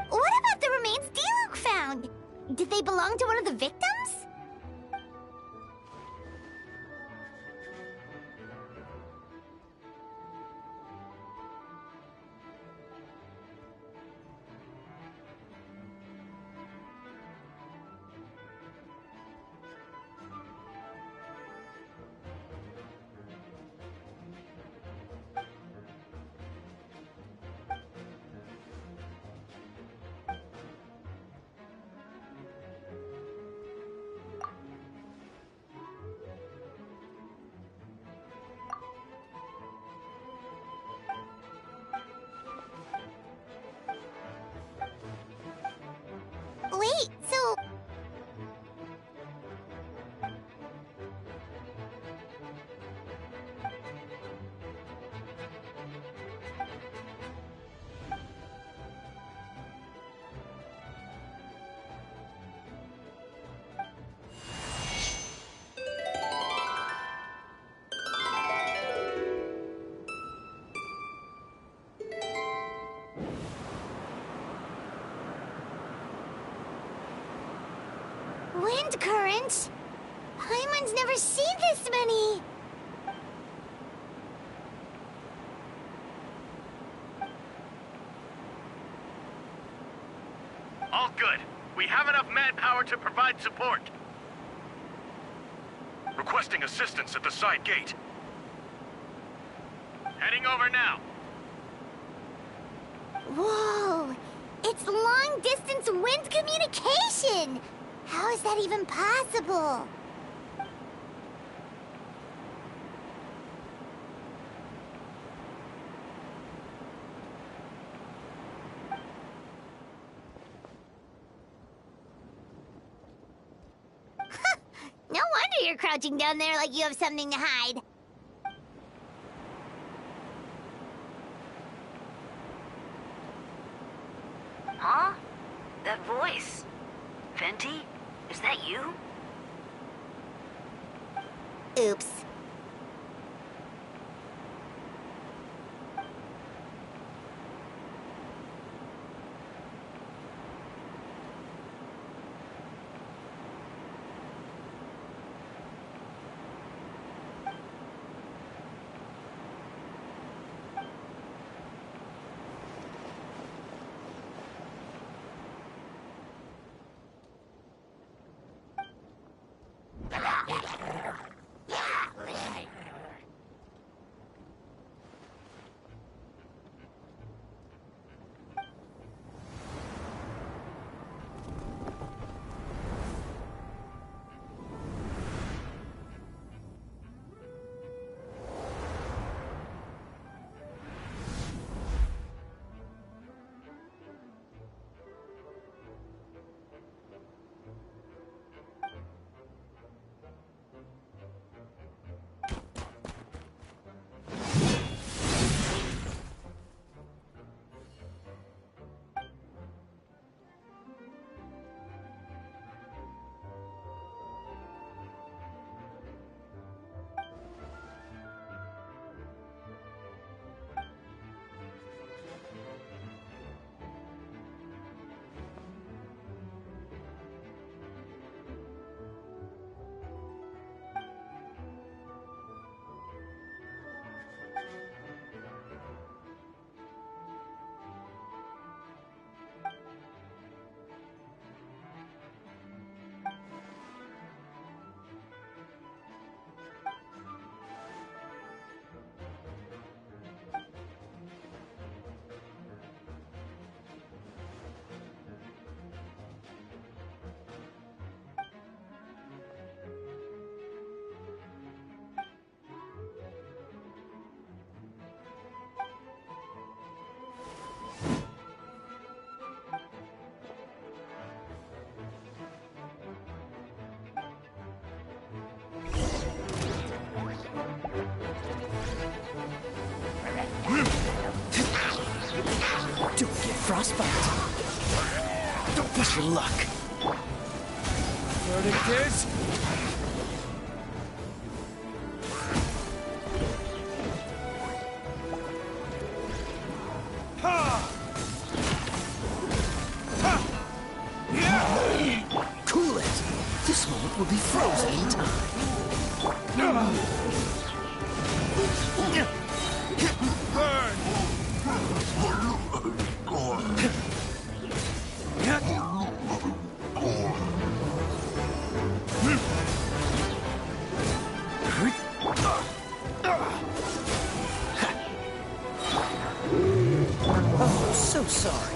What about the remains Diluc found? Did they belong to one of the victims? Wait, so... Wind currents? Paimon's never seen this many! All good. We have enough manpower to provide support. Requesting assistance at the side gate. Heading over now. Whoa! It's long-distance wind communication! How is that even possible? No wonder you're crouching down there like you have something to hide. Huh? That voice. Venti? Is that you? Oops. Don't get frostbite. Don't push your luck. Verdict is... Cool it. This moment will be frozen in time. Burn! Oh, so sorry.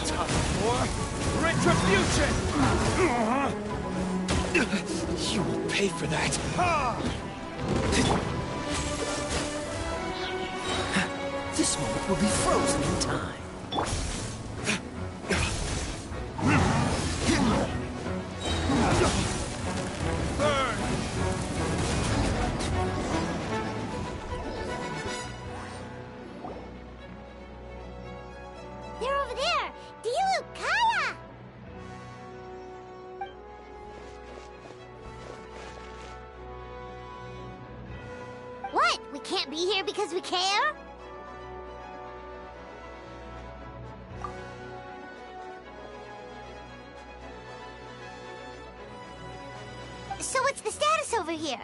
Time for retribution! You will pay for that. This moment will be frozen in time. Burn! They're over there! Dilu, Kaya! What? We can't be here because we care? So what's the status over here?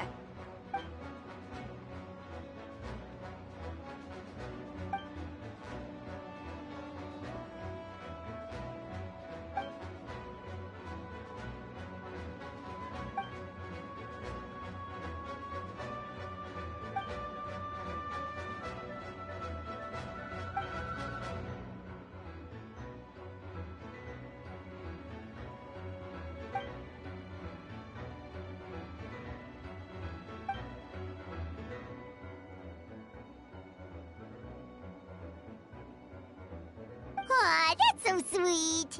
So sweet.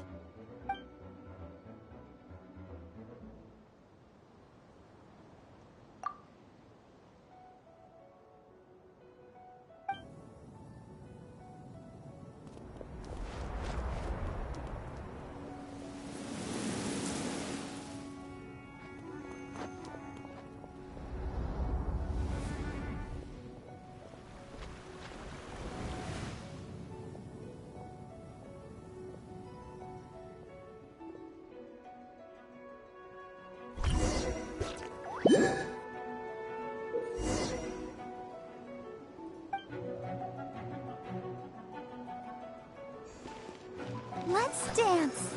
Let's dance.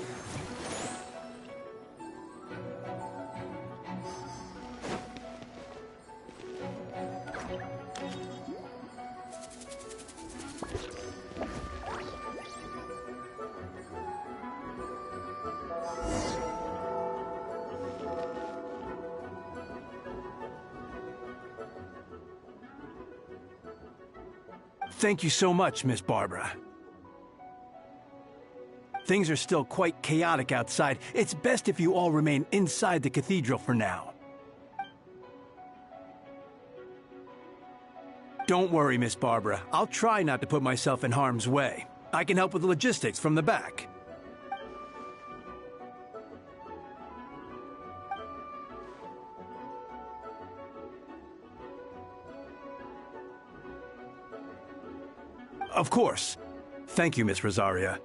Thank you so much, Miss Barbara. Things are still quite chaotic outside. It's best if you all remain inside the cathedral for now. Don't worry, Miss Barbara. I'll try not to put myself in harm's way. I can help with the logistics from the back. Of course. Thank you, Miss Rosaria.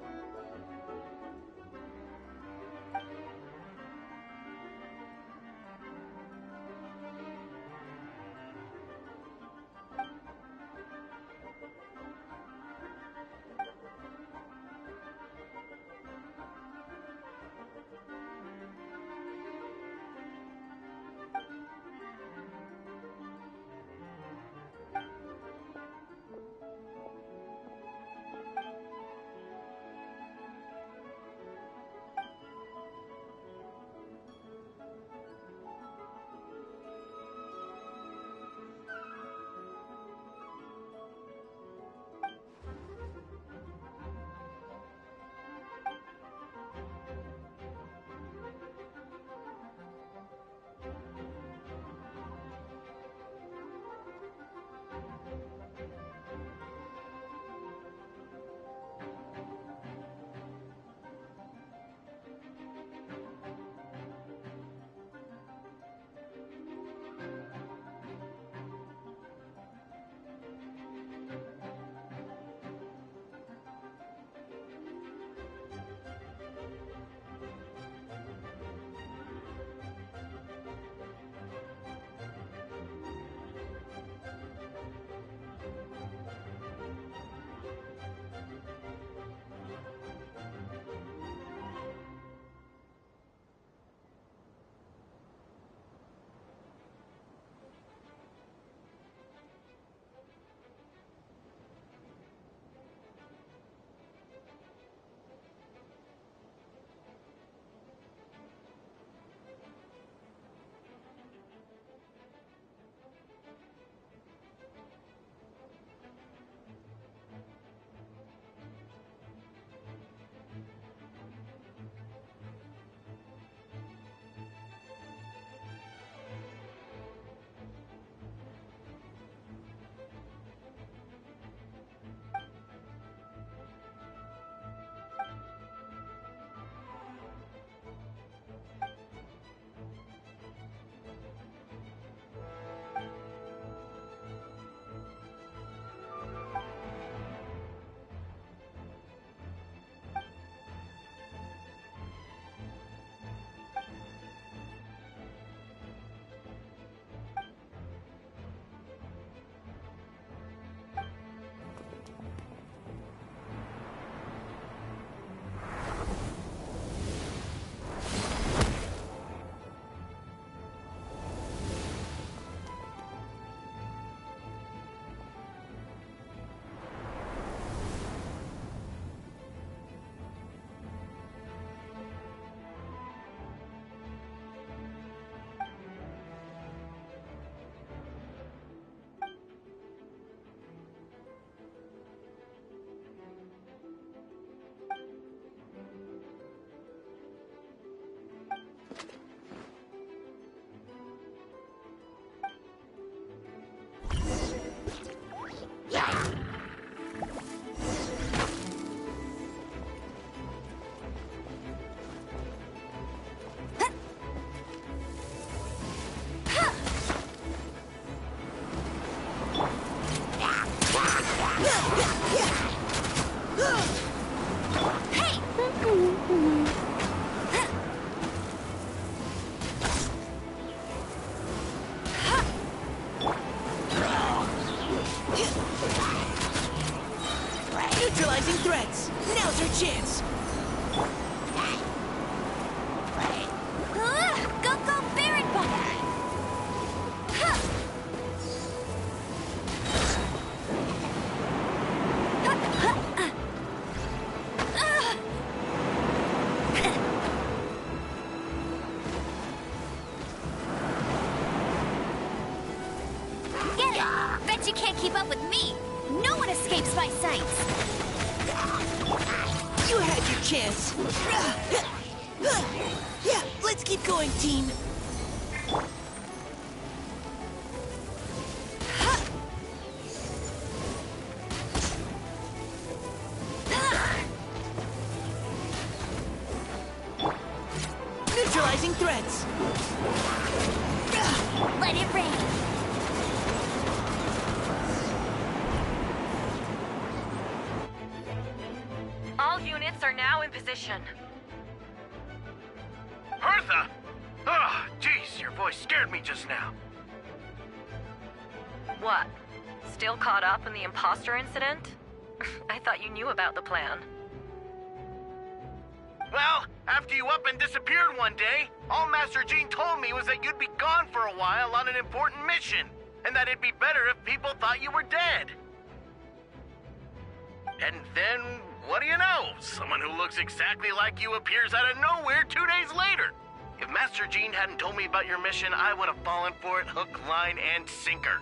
Neutralizing threats! Now's our chance! Go, go, Baron Butter! Get it! Bet you can't keep up with me! No one escapes my sights! You had your chance! Yeah, let's keep going, team! Neutralizing threats! Let it rain! All units are now in position. Hertha! Oh, jeez, your voice scared me just now. What? Still caught up in the imposter incident? I thought you knew about the plan. Well, after you up and disappeared one day, all Master Jean told me was that you'd be gone for a while on an important mission, and that it'd be better if people thought you were dead. And then, what do you know? Someone who looks exactly like you appears out of nowhere 2 days later. If Master Jean hadn't told me about your mission, I would have fallen for it hook, line, and sinker.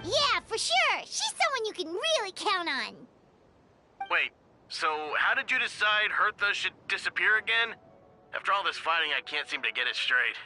Yeah, for sure! She's someone you can really count on! Wait, so how did you decide Hertha should disappear again? After all this fighting, I can't seem to get it straight.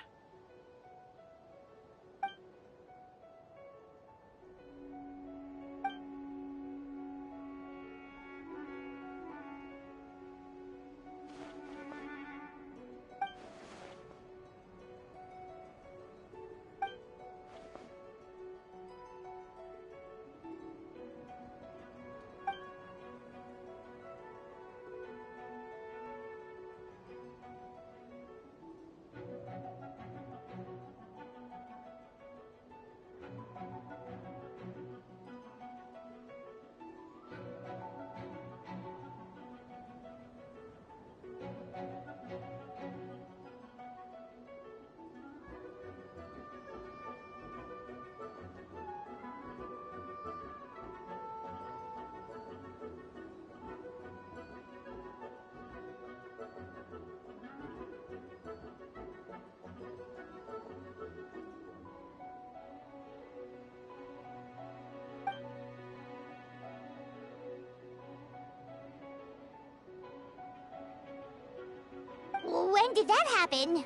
When did that happen?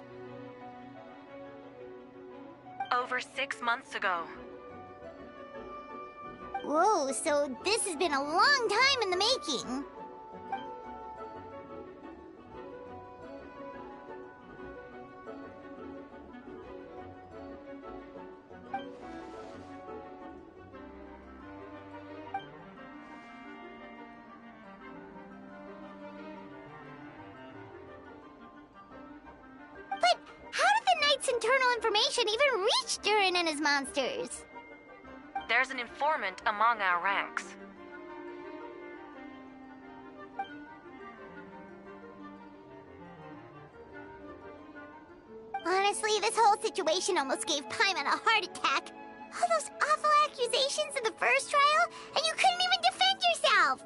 Over 6 months ago. Whoa, so this has been a long time in the making. But how did the Knight's internal information even reach Durin and his monsters? There's an informant among our ranks. Honestly, this whole situation almost gave Paimon a heart attack. All those awful accusations in the first trial, and you couldn't even defend yourself!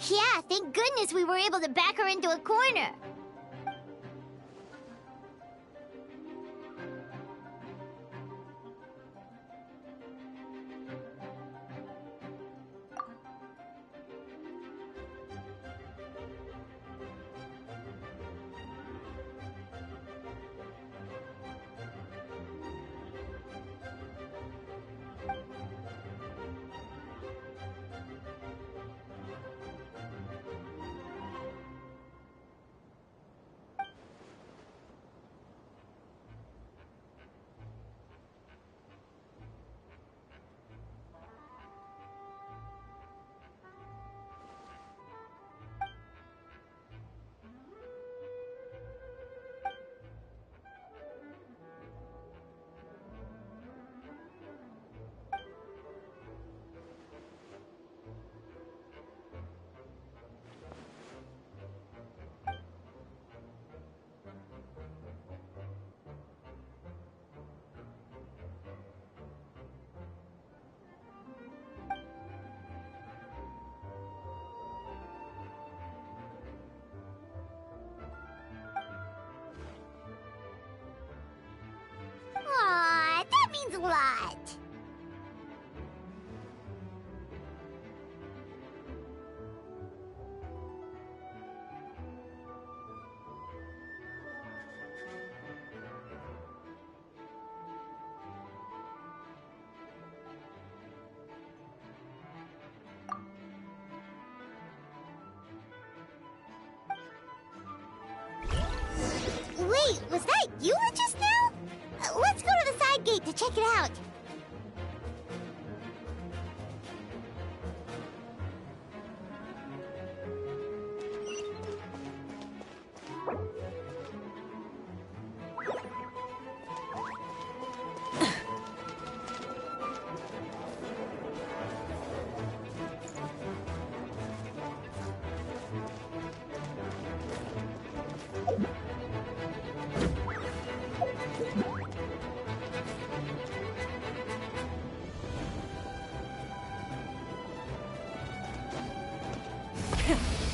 Yeah, thank goodness we were able to back her into a corner. Aw, that means a lot. Wait, was that you just now? Let's go to the side gate to check it out.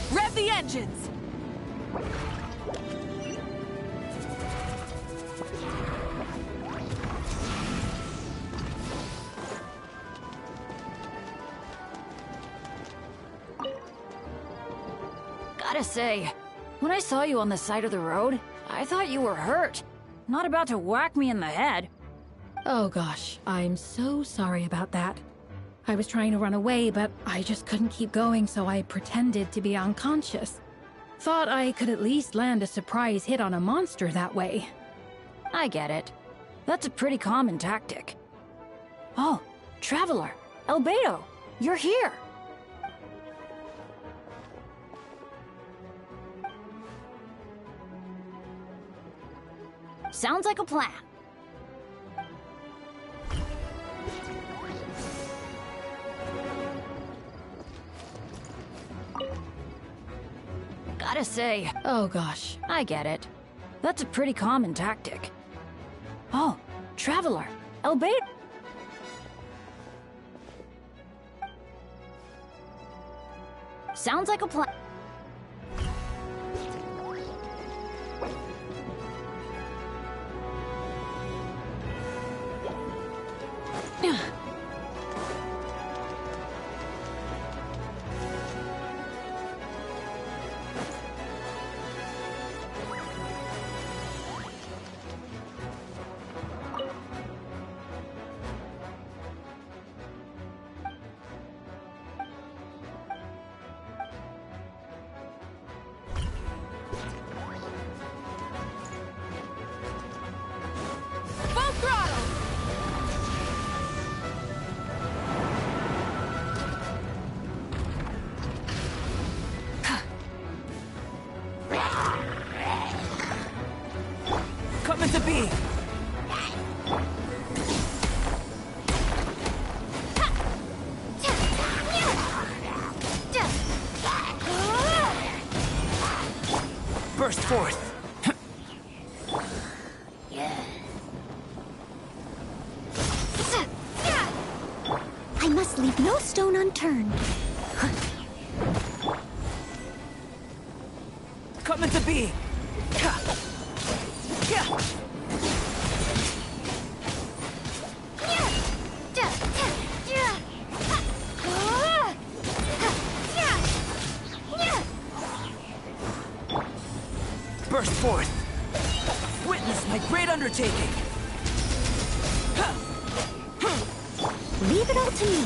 Rev the engines! Gotta say, when I saw you on the side of the road, I thought you were hurt. Not about to whack me in the head. Oh gosh, I'm so sorry about that. I was trying to run away, but I just couldn't keep going, so I pretended to be unconscious. Thought I could at least land a surprise hit on a monster that way. I get it. That's a pretty common tactic. Oh, Traveler, Albedo, you're here. Sounds like a plan. Gotta say, oh gosh, I get it. That's a pretty common tactic. Oh, Traveler, Albedo. Sounds like a plan. Coming to be! Burst forth! I must leave no stone unturned. Come into being! Burst forth! Witness my great undertaking! Leave it all to me.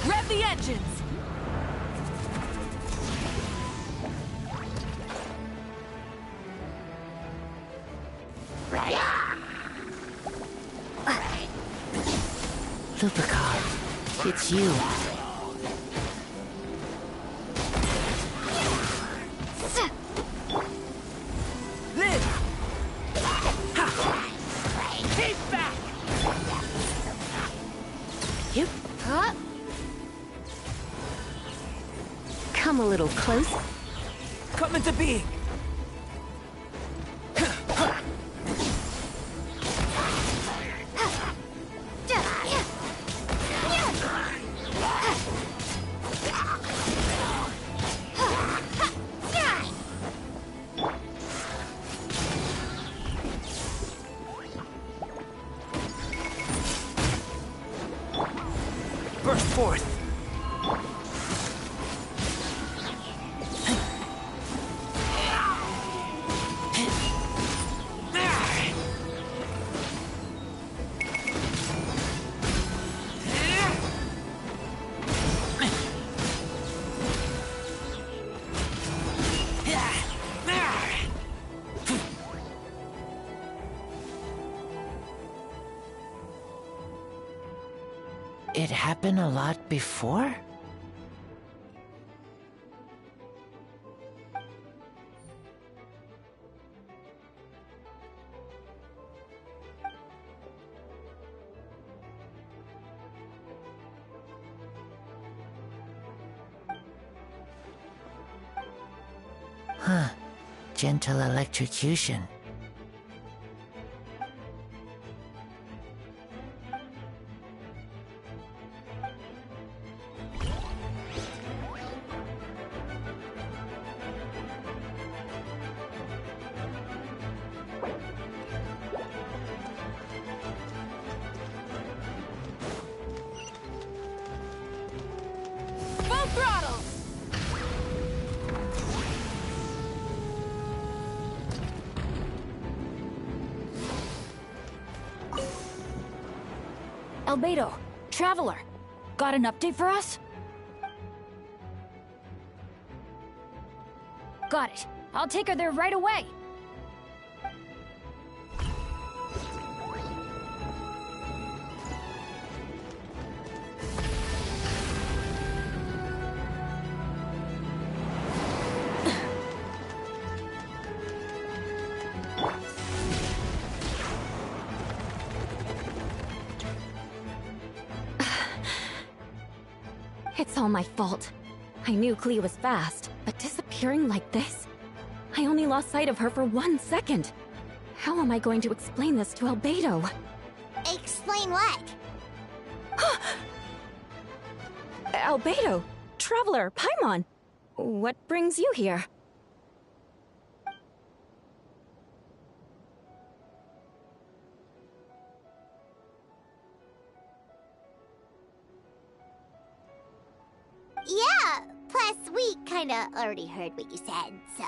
Rev the engines! Lupercal, it's you. Live! Keep back! Yep. Come a little closer. Come into being! Burst forth! It happened a lot before? Huh. Gentle electrocution. Full throttle! Albedo, Traveler, got an update for us? Got it. I'll take her there right away. It's all my fault. I knew Klee was fast, but disappearing like this? I only lost sight of her for 1 second. How am I going to explain this to Albedo? Explain what? Albedo, Traveler, Paimon, what brings you here? Yeah, plus we kinda already heard what you said, so...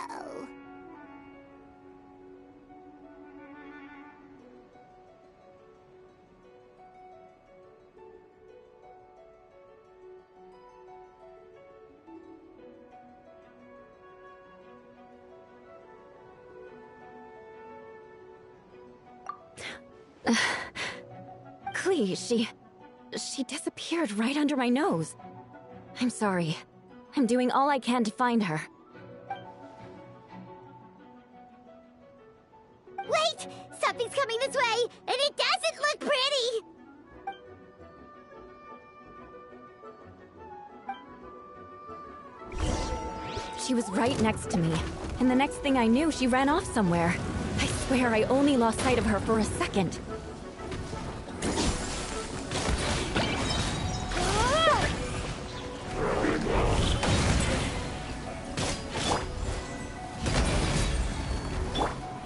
Clee, she disappeared right under my nose. I'm sorry. I'm doing all I can to find her. Wait! Something's coming this way, and it doesn't look pretty! She was right next to me, and the next thing I knew, she ran off somewhere. I swear I only lost sight of her for a second.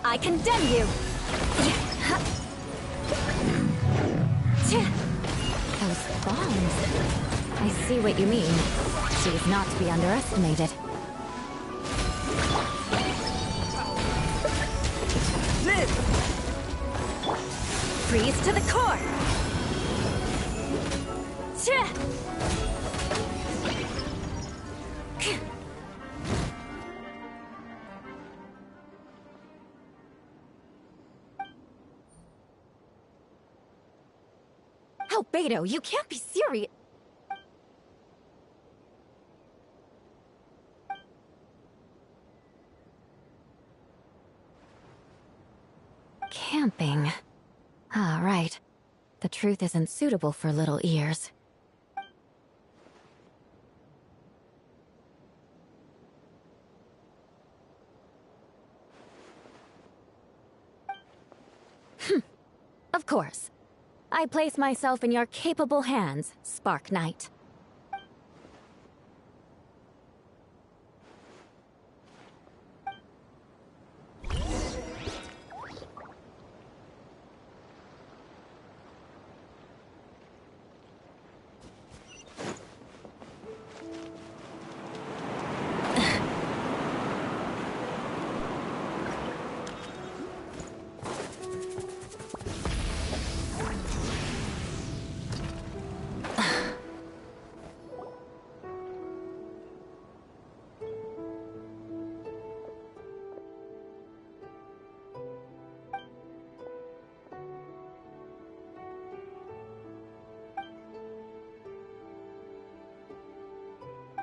I condemn you! Those bombs. I see what you mean. She is not to be underestimated. Freeze to the core! Albedo, you can't be serious. Camping. Ah, right. The truth isn't suitable for little ears. Of course. I place myself in your capable hands, Spark Knight.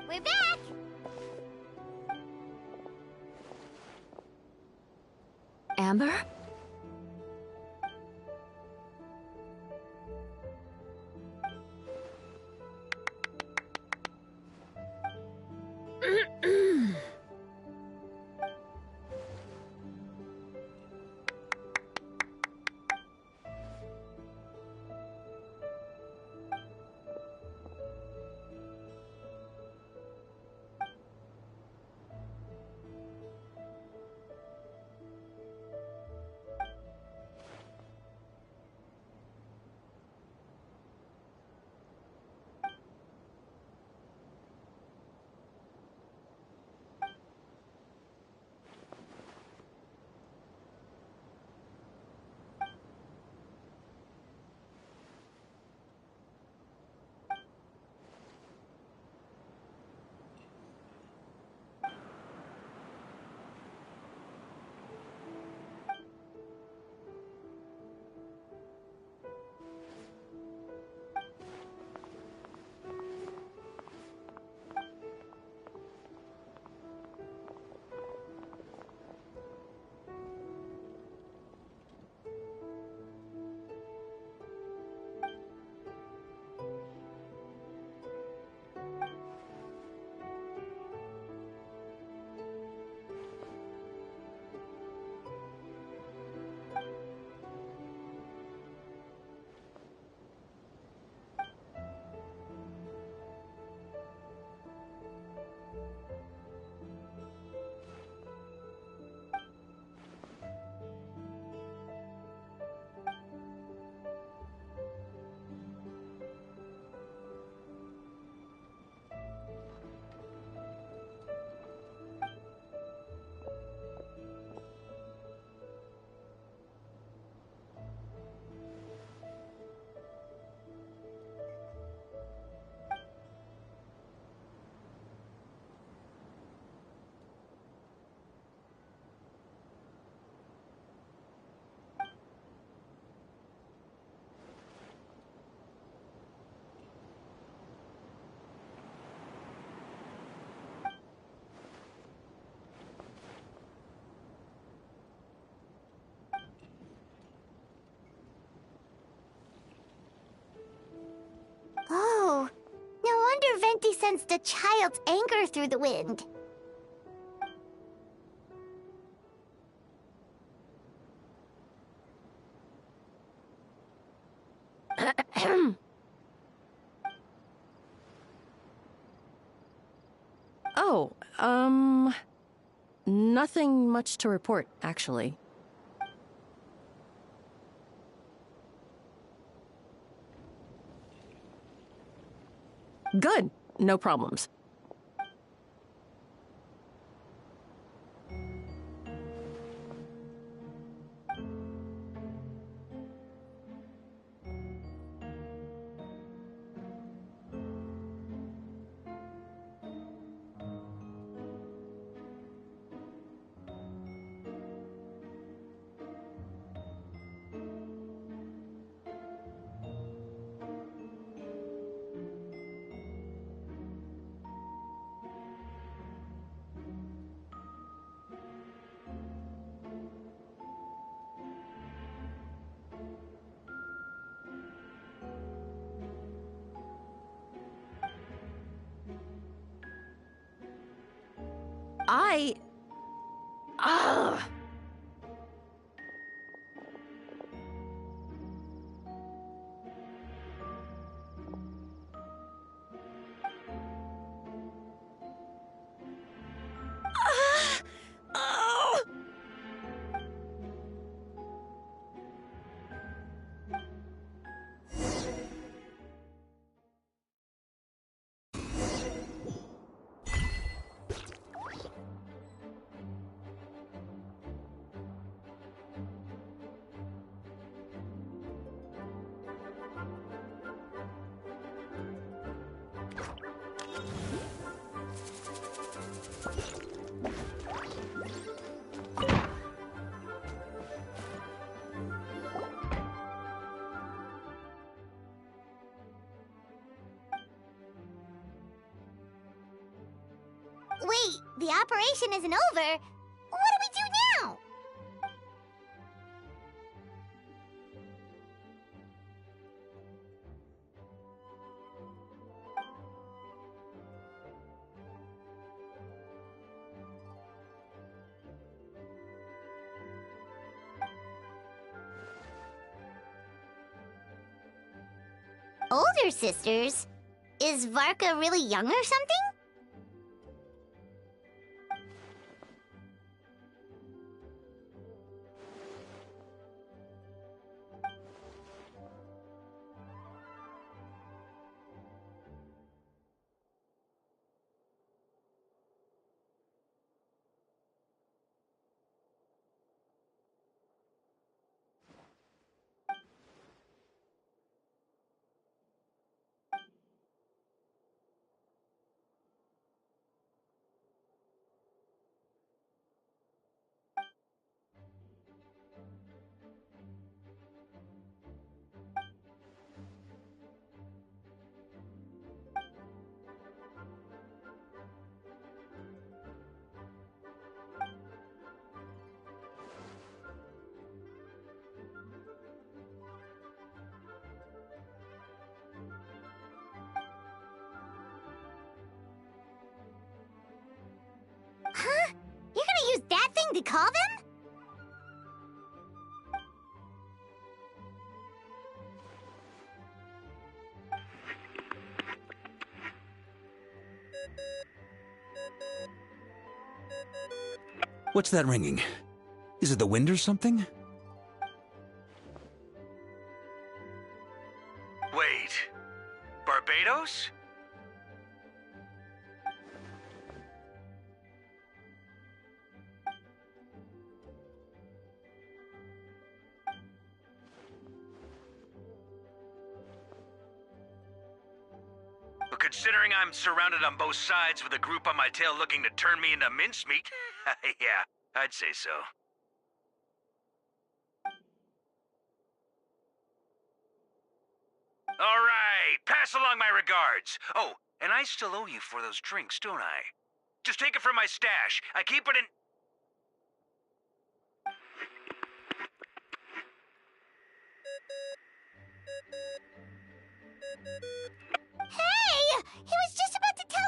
We're back! Amber? sensed a child's anger through the wind. Oh, nothing much to report, actually. Good. No problems. Ugh. Wait, the operation isn't over. What do we do now? Older sisters? Is Varka really young or something? Huh? You're gonna use that thing to call them? What's that ringing? Is it the wind or something? Wait. Barbados? Considering I'm surrounded on both sides with a group on my tail looking to turn me into mincemeat, yeah, I'd say so. All right, pass along my regards. Oh, and I still owe you for those drinks, don't I? Just take it from my stash. I keep it in... Hey! He was just about to tell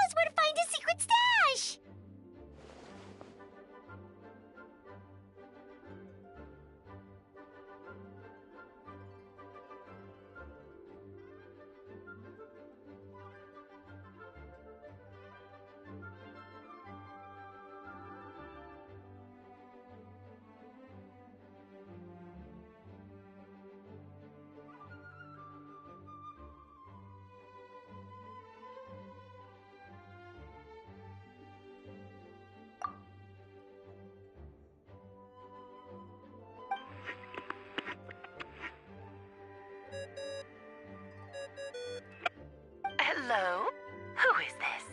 Hello? Who is this?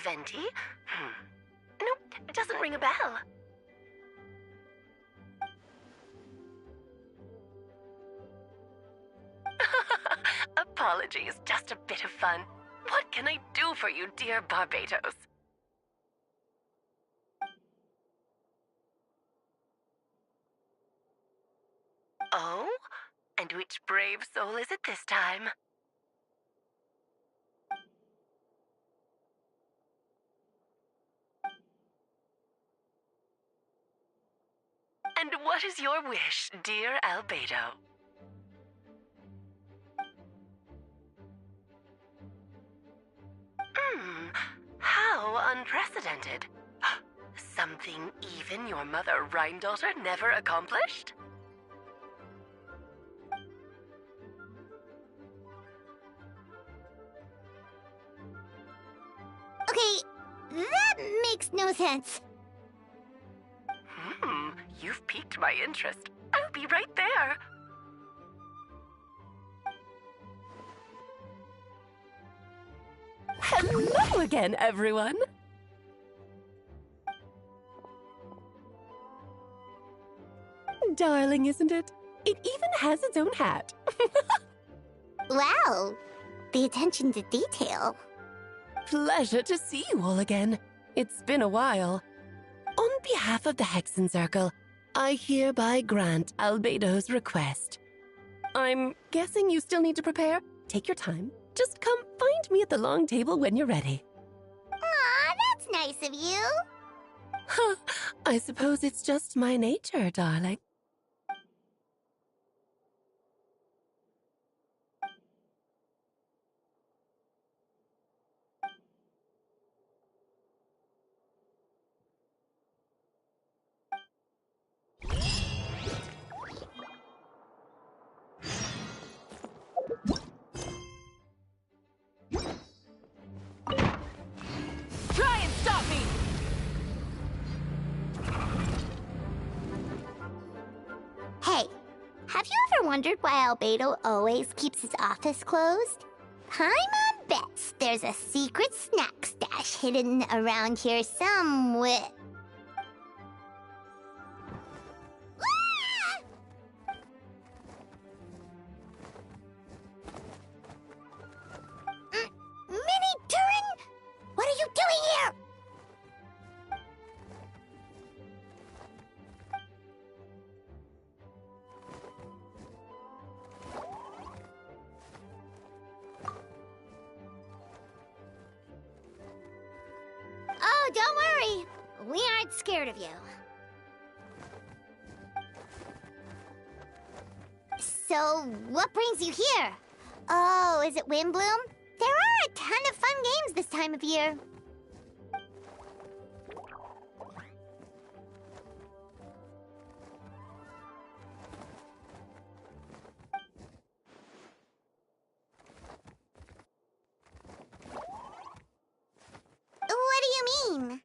Venti? Nope, it doesn't ring a bell. Apologies, just a bit of fun. What can I do for you, dear Barbados? Oh? And which brave soul is it this time? And what is your wish, dear Albedo? How unprecedented. Something even your mother Rhine-daughter never accomplished? Okay, that makes no sense. You've piqued my interest. I'll be right there. Hello again, everyone. Darling, isn't it? It even has its own hat. Wow, the attention to detail. Pleasure to see you all again. It's been a while. On behalf of the Hexen Circle, I hereby grant Albedo's request. I'm guessing you still need to prepare? Take your time. Just come find me at the long table when you're ready. Aw, that's nice of you. Huh, I suppose it's just my nature, darling. Try and stop me! Hey, have you ever wondered why Albedo always keeps his office closed? I'm on bets there's a secret snack stash hidden around here somewhere. Mini Turin? What are you doing here? Oh, don't worry. We aren't scared of you. So, what brings you here? Oh, is it Windbloom? There are a ton of fun games this time of year. What do you mean?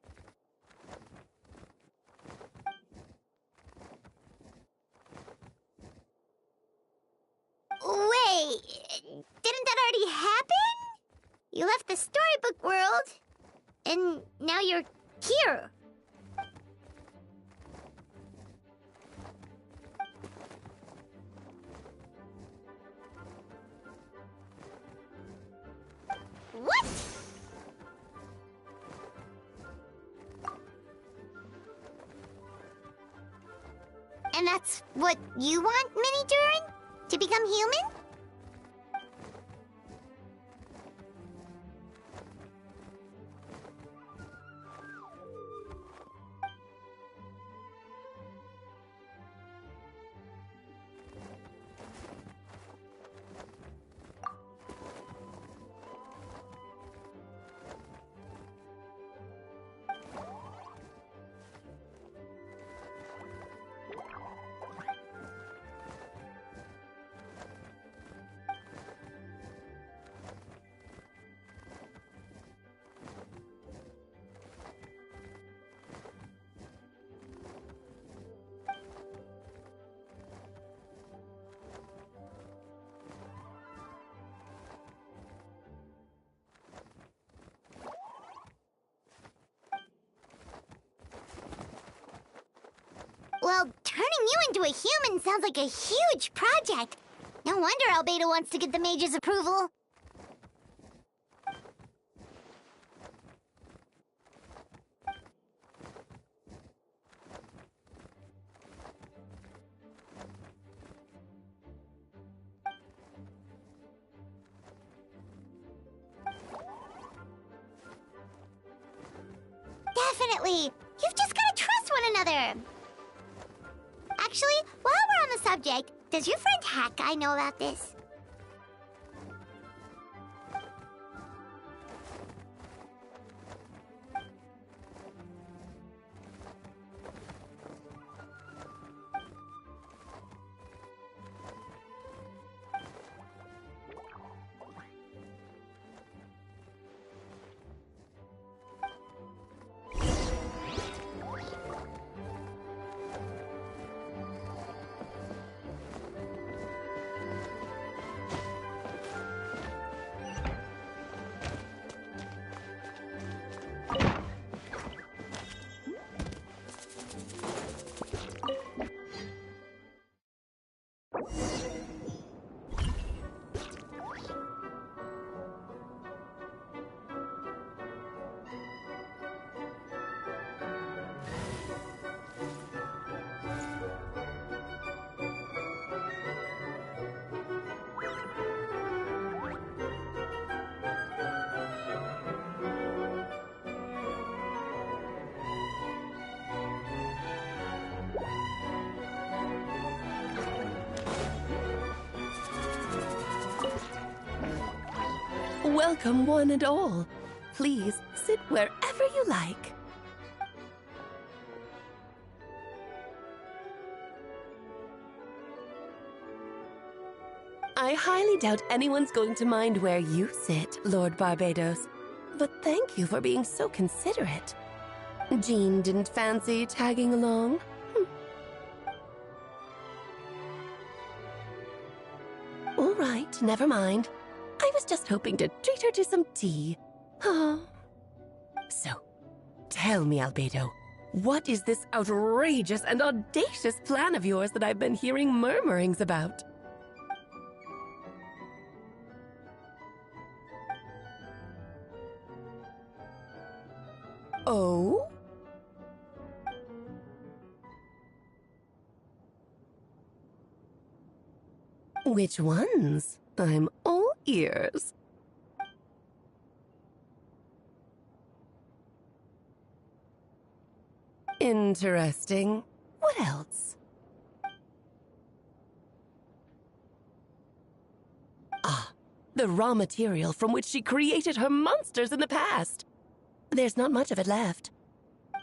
Wait, didn't that already happen? You left the storybook world, and now you're here. What? And that's what you want, Mini Durin? To become human? Well, turning you into a human sounds like a huge project. No wonder Albedo wants to get the mage's approval. Definitely. You've just gotta trust one another. Actually, while we're on the subject, does your friend Hack Guy know about this? Welcome, one and all. Please sit wherever you like. I highly doubt anyone's going to mind where you sit, Lord Barbados. But thank you for being so considerate. Jean didn't fancy tagging along? All right, never mind. I was just hoping to treat her to some tea. So, tell me, Albedo, what is this outrageous and audacious plan of yours that I've been hearing murmurings about? Oh? Which ones? I'm all ears. Interesting. What else? Ah, the raw material from which she created her monsters in the past. There's not much of it left.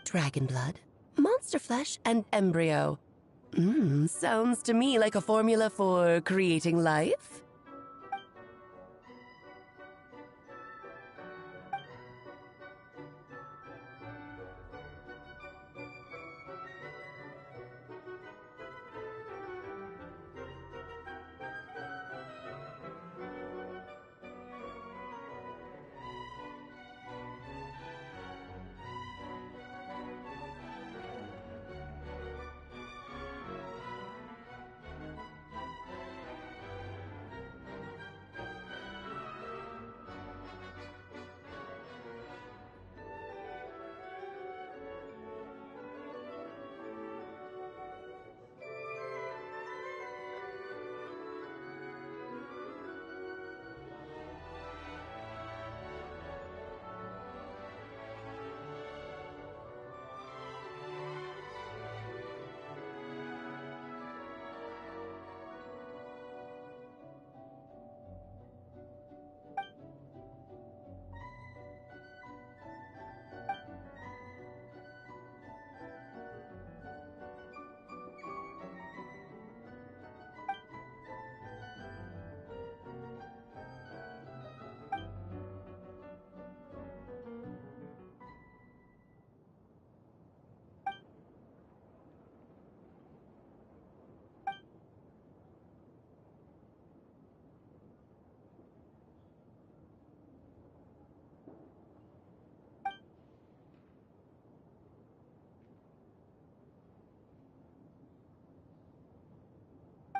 Dragon blood, monster flesh, and embryo. Sounds to me like a formula for creating life.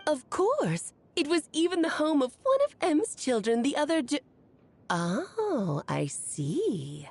Of course. It was even the home of one of M's children, the other Oh, I see.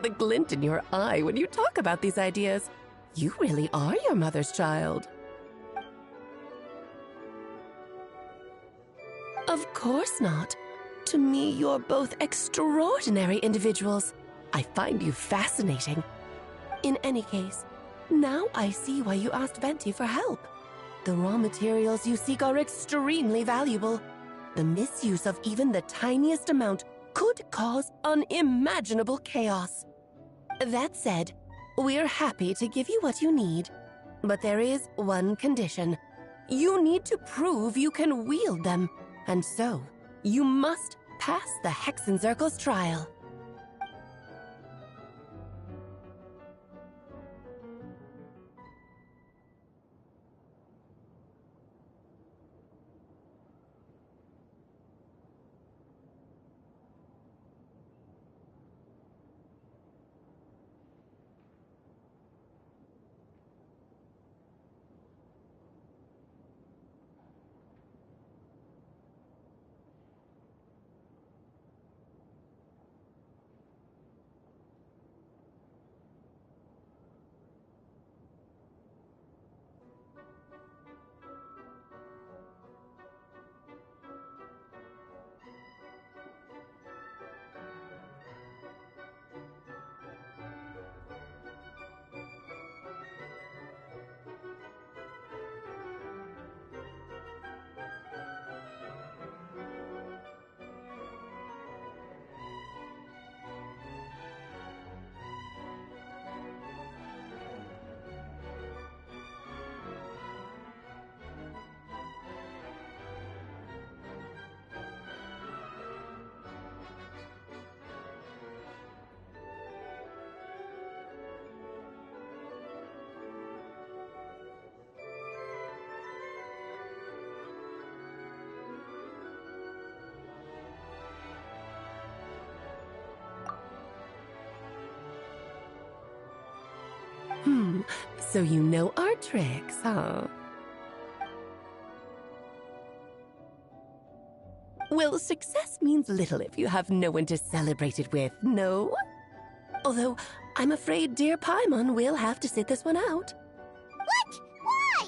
The glint in your eye when you talk about these ideas. You really are your mother's child. Of course not. To me, you're both extraordinary individuals. I find you fascinating. In any case, now I see why you asked Venti for help. The raw materials you seek are extremely valuable. The misuse of even the tiniest amount could cause unimaginable chaos. That said, we're happy to give you what you need. But there is one condition. You need to prove you can wield them. And so, you must pass the Hexenzirkel's trial. So you know our tricks, huh? Well, success means little if you have no one to celebrate it with, no? Although, I'm afraid dear Paimon will have to sit this one out. What? Why?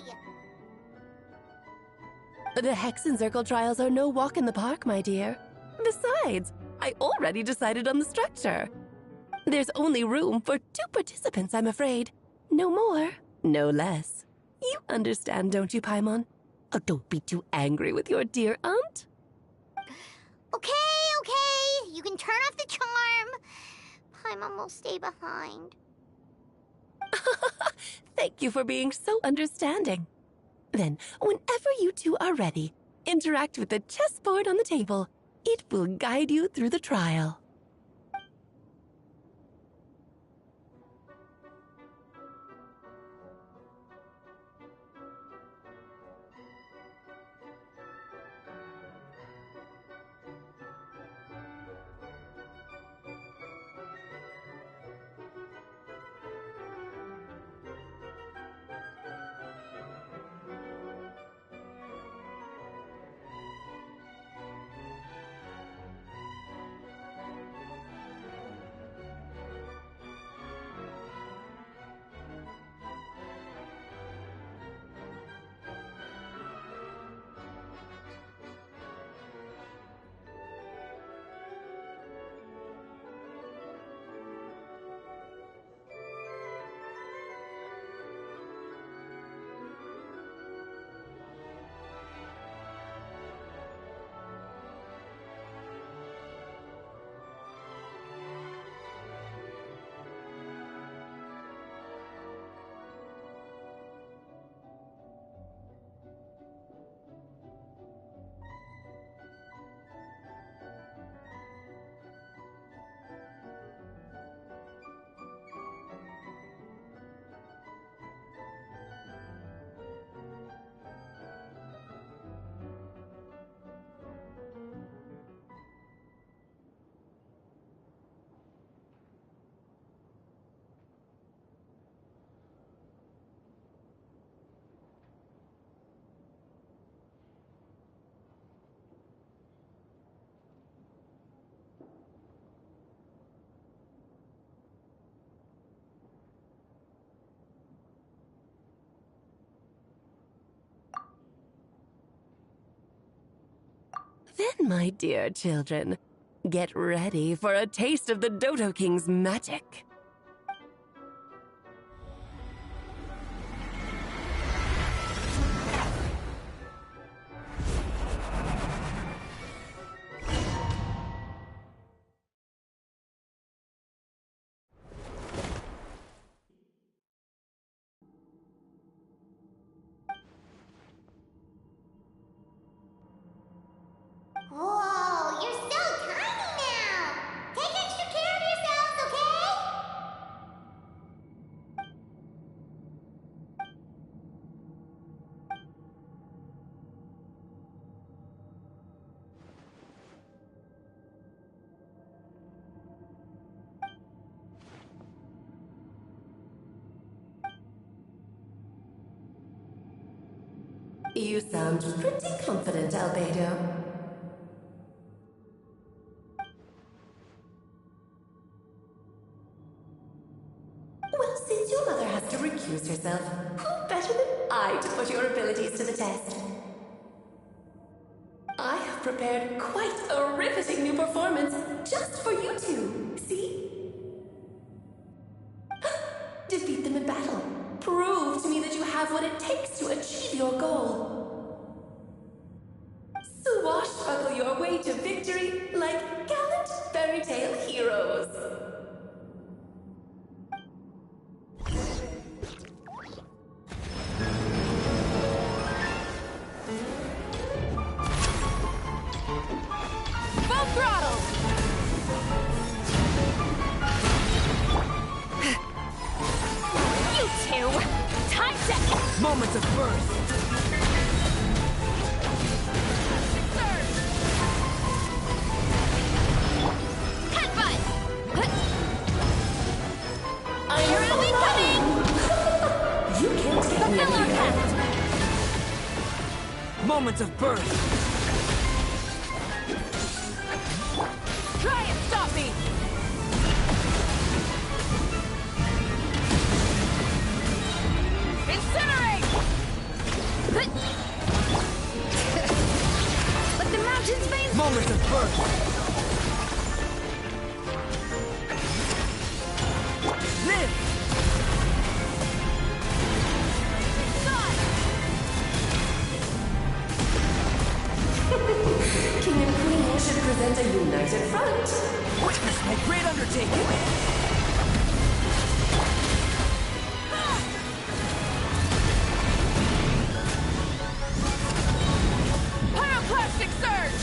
The Hexenzirkel trials are no walk in the park, my dear. Besides, I already decided on the structure. There's only room for 2 participants, I'm afraid. No more, no less. You understand, don't you, Paimon? Oh, don't be too angry with your dear aunt. Okay. You can turn off the charm. Paimon will stay behind. Thank you for being so understanding. Then, whenever you two are ready, interact with the chessboard on the table. It will guide you through the trial. Then, my dear children, get ready for a taste of the Dodo King's magic. Whoa, you're so tiny now! Take extra care of yourselves, okay? You sound pretty confident, Albedo. Well, since your mother has to recuse herself, who better than I to put your abilities to the test? I have prepared quite a riveting new performance just for you two. See? Defeat them in battle. Prove to me that you have what it takes to achieve your goal. Swashbuckle your way to victory like gallant fairy tale heroes. Full throttle! You two! Time to... Moments of birth! Headbutt! I'm incoming! You can't get me Pillar up here. Moments of birth! Try and stop me! Incinerate! Let the mountains face... Moments of birth! Live! King and Queen should present a united front. Witness my great undertaking! Pyroclastic surge!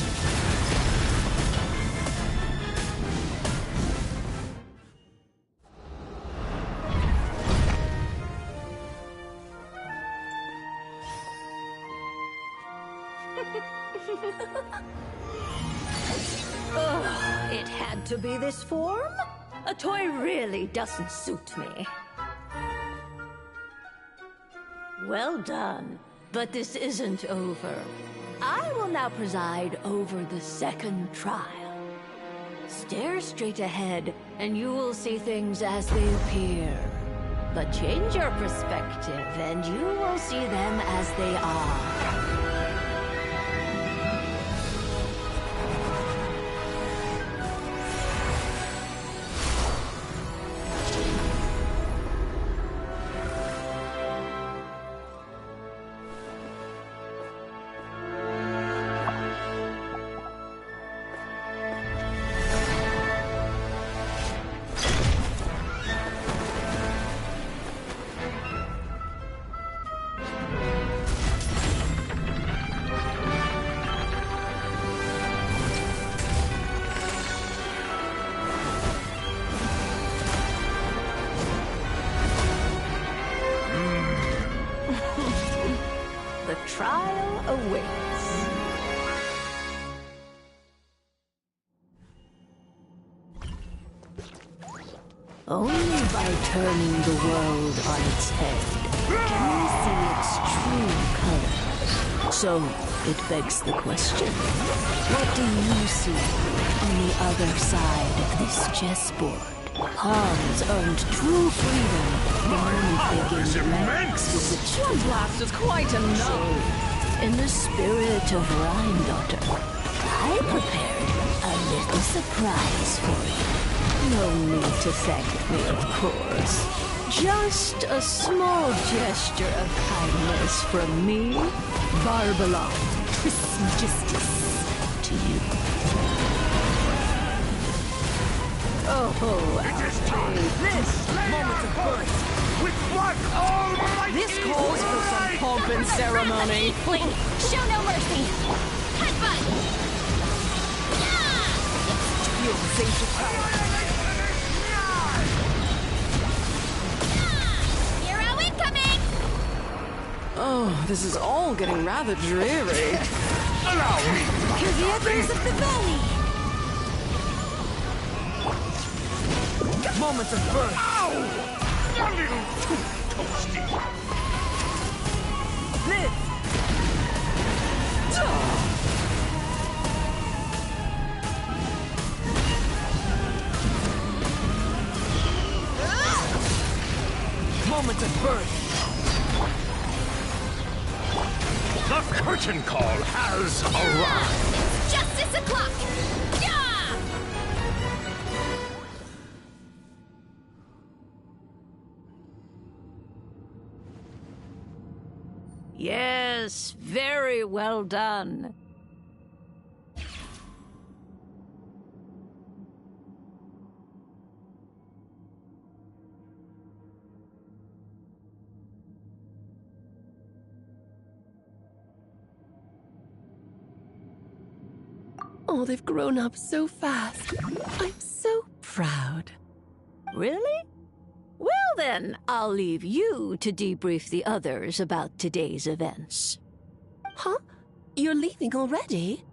Oh, it had to be this form? A toy really doesn't suit me. Well done, but this isn't over. I will now preside over the second trial. Stare straight ahead, and you will see things as they appear. But change your perspective, and you will see them as they are. The trial awaits. Only by turning the world on its head can we see its true colors. So, it begs the question, what do you see on the other side of this chessboard? Pawns earned true freedom the moment they gained ranks with the One blast is quite enough! in the spirit of Rhine, daughter, I prepared a little surprise for you. No need to thank me, of course. Just a small gesture of kindness from me, Barbalon Trismegistus, to you. Oh, It is time. this Moment of birth. With what almighty This calls for some pomp and ceremony. Show no mercy. Headbutt. Your ancient power. Hero incoming. Oh, this is all getting rather dreary. Allow me. Hear the echoes of the valley. Moment of birth. Ow! A little too toasty. Live! Moment of birth. The curtain call has arrived. Justice o'clock. Yeah! Yes, very well done. Oh, they've grown up so fast. I'm so proud. Really? Well then, I'll leave you to debrief the others about today's events. Huh? You're leaving already?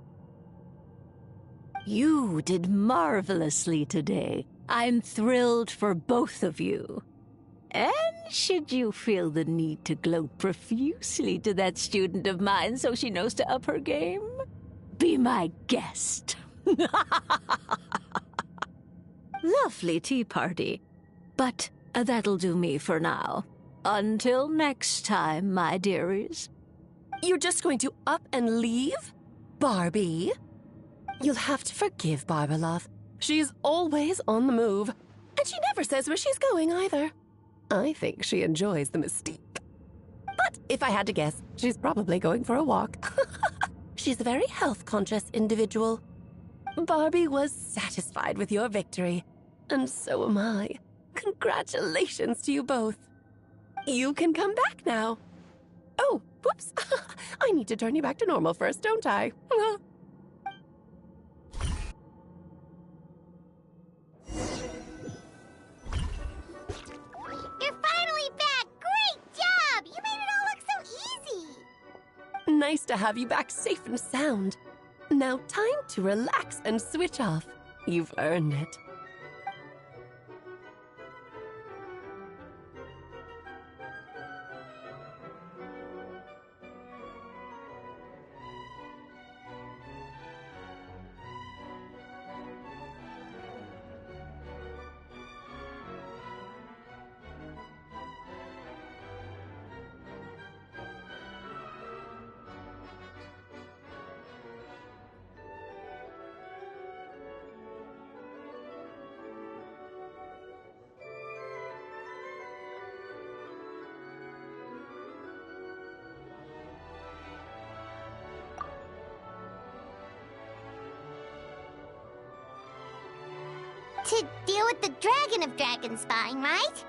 You did marvelously today. I'm thrilled for both of you. And should you feel the need to gloat profusely to that student of mine so she knows to up her game, be my guest. Lovely tea party. But that'll do me for now. Until next time, my dearies. You're just going to up and leave? Barbie? You'll have to forgive Barbalov. She's always on the move. And she never says where she's going either. I think she enjoys the mystique. But if I had to guess, she's probably going for a walk. She's a very health-conscious individual. Barbie was satisfied with your victory. And so am I. Congratulations to you both. You can come back now. Oh, whoops. I need to turn you back to normal first, don't I? You're finally back! Great job! You made it all look so easy! Nice to have you back safe and sound. Now time to relax and switch off. You've earned it. To deal with the Dragon of Dragonspine, right?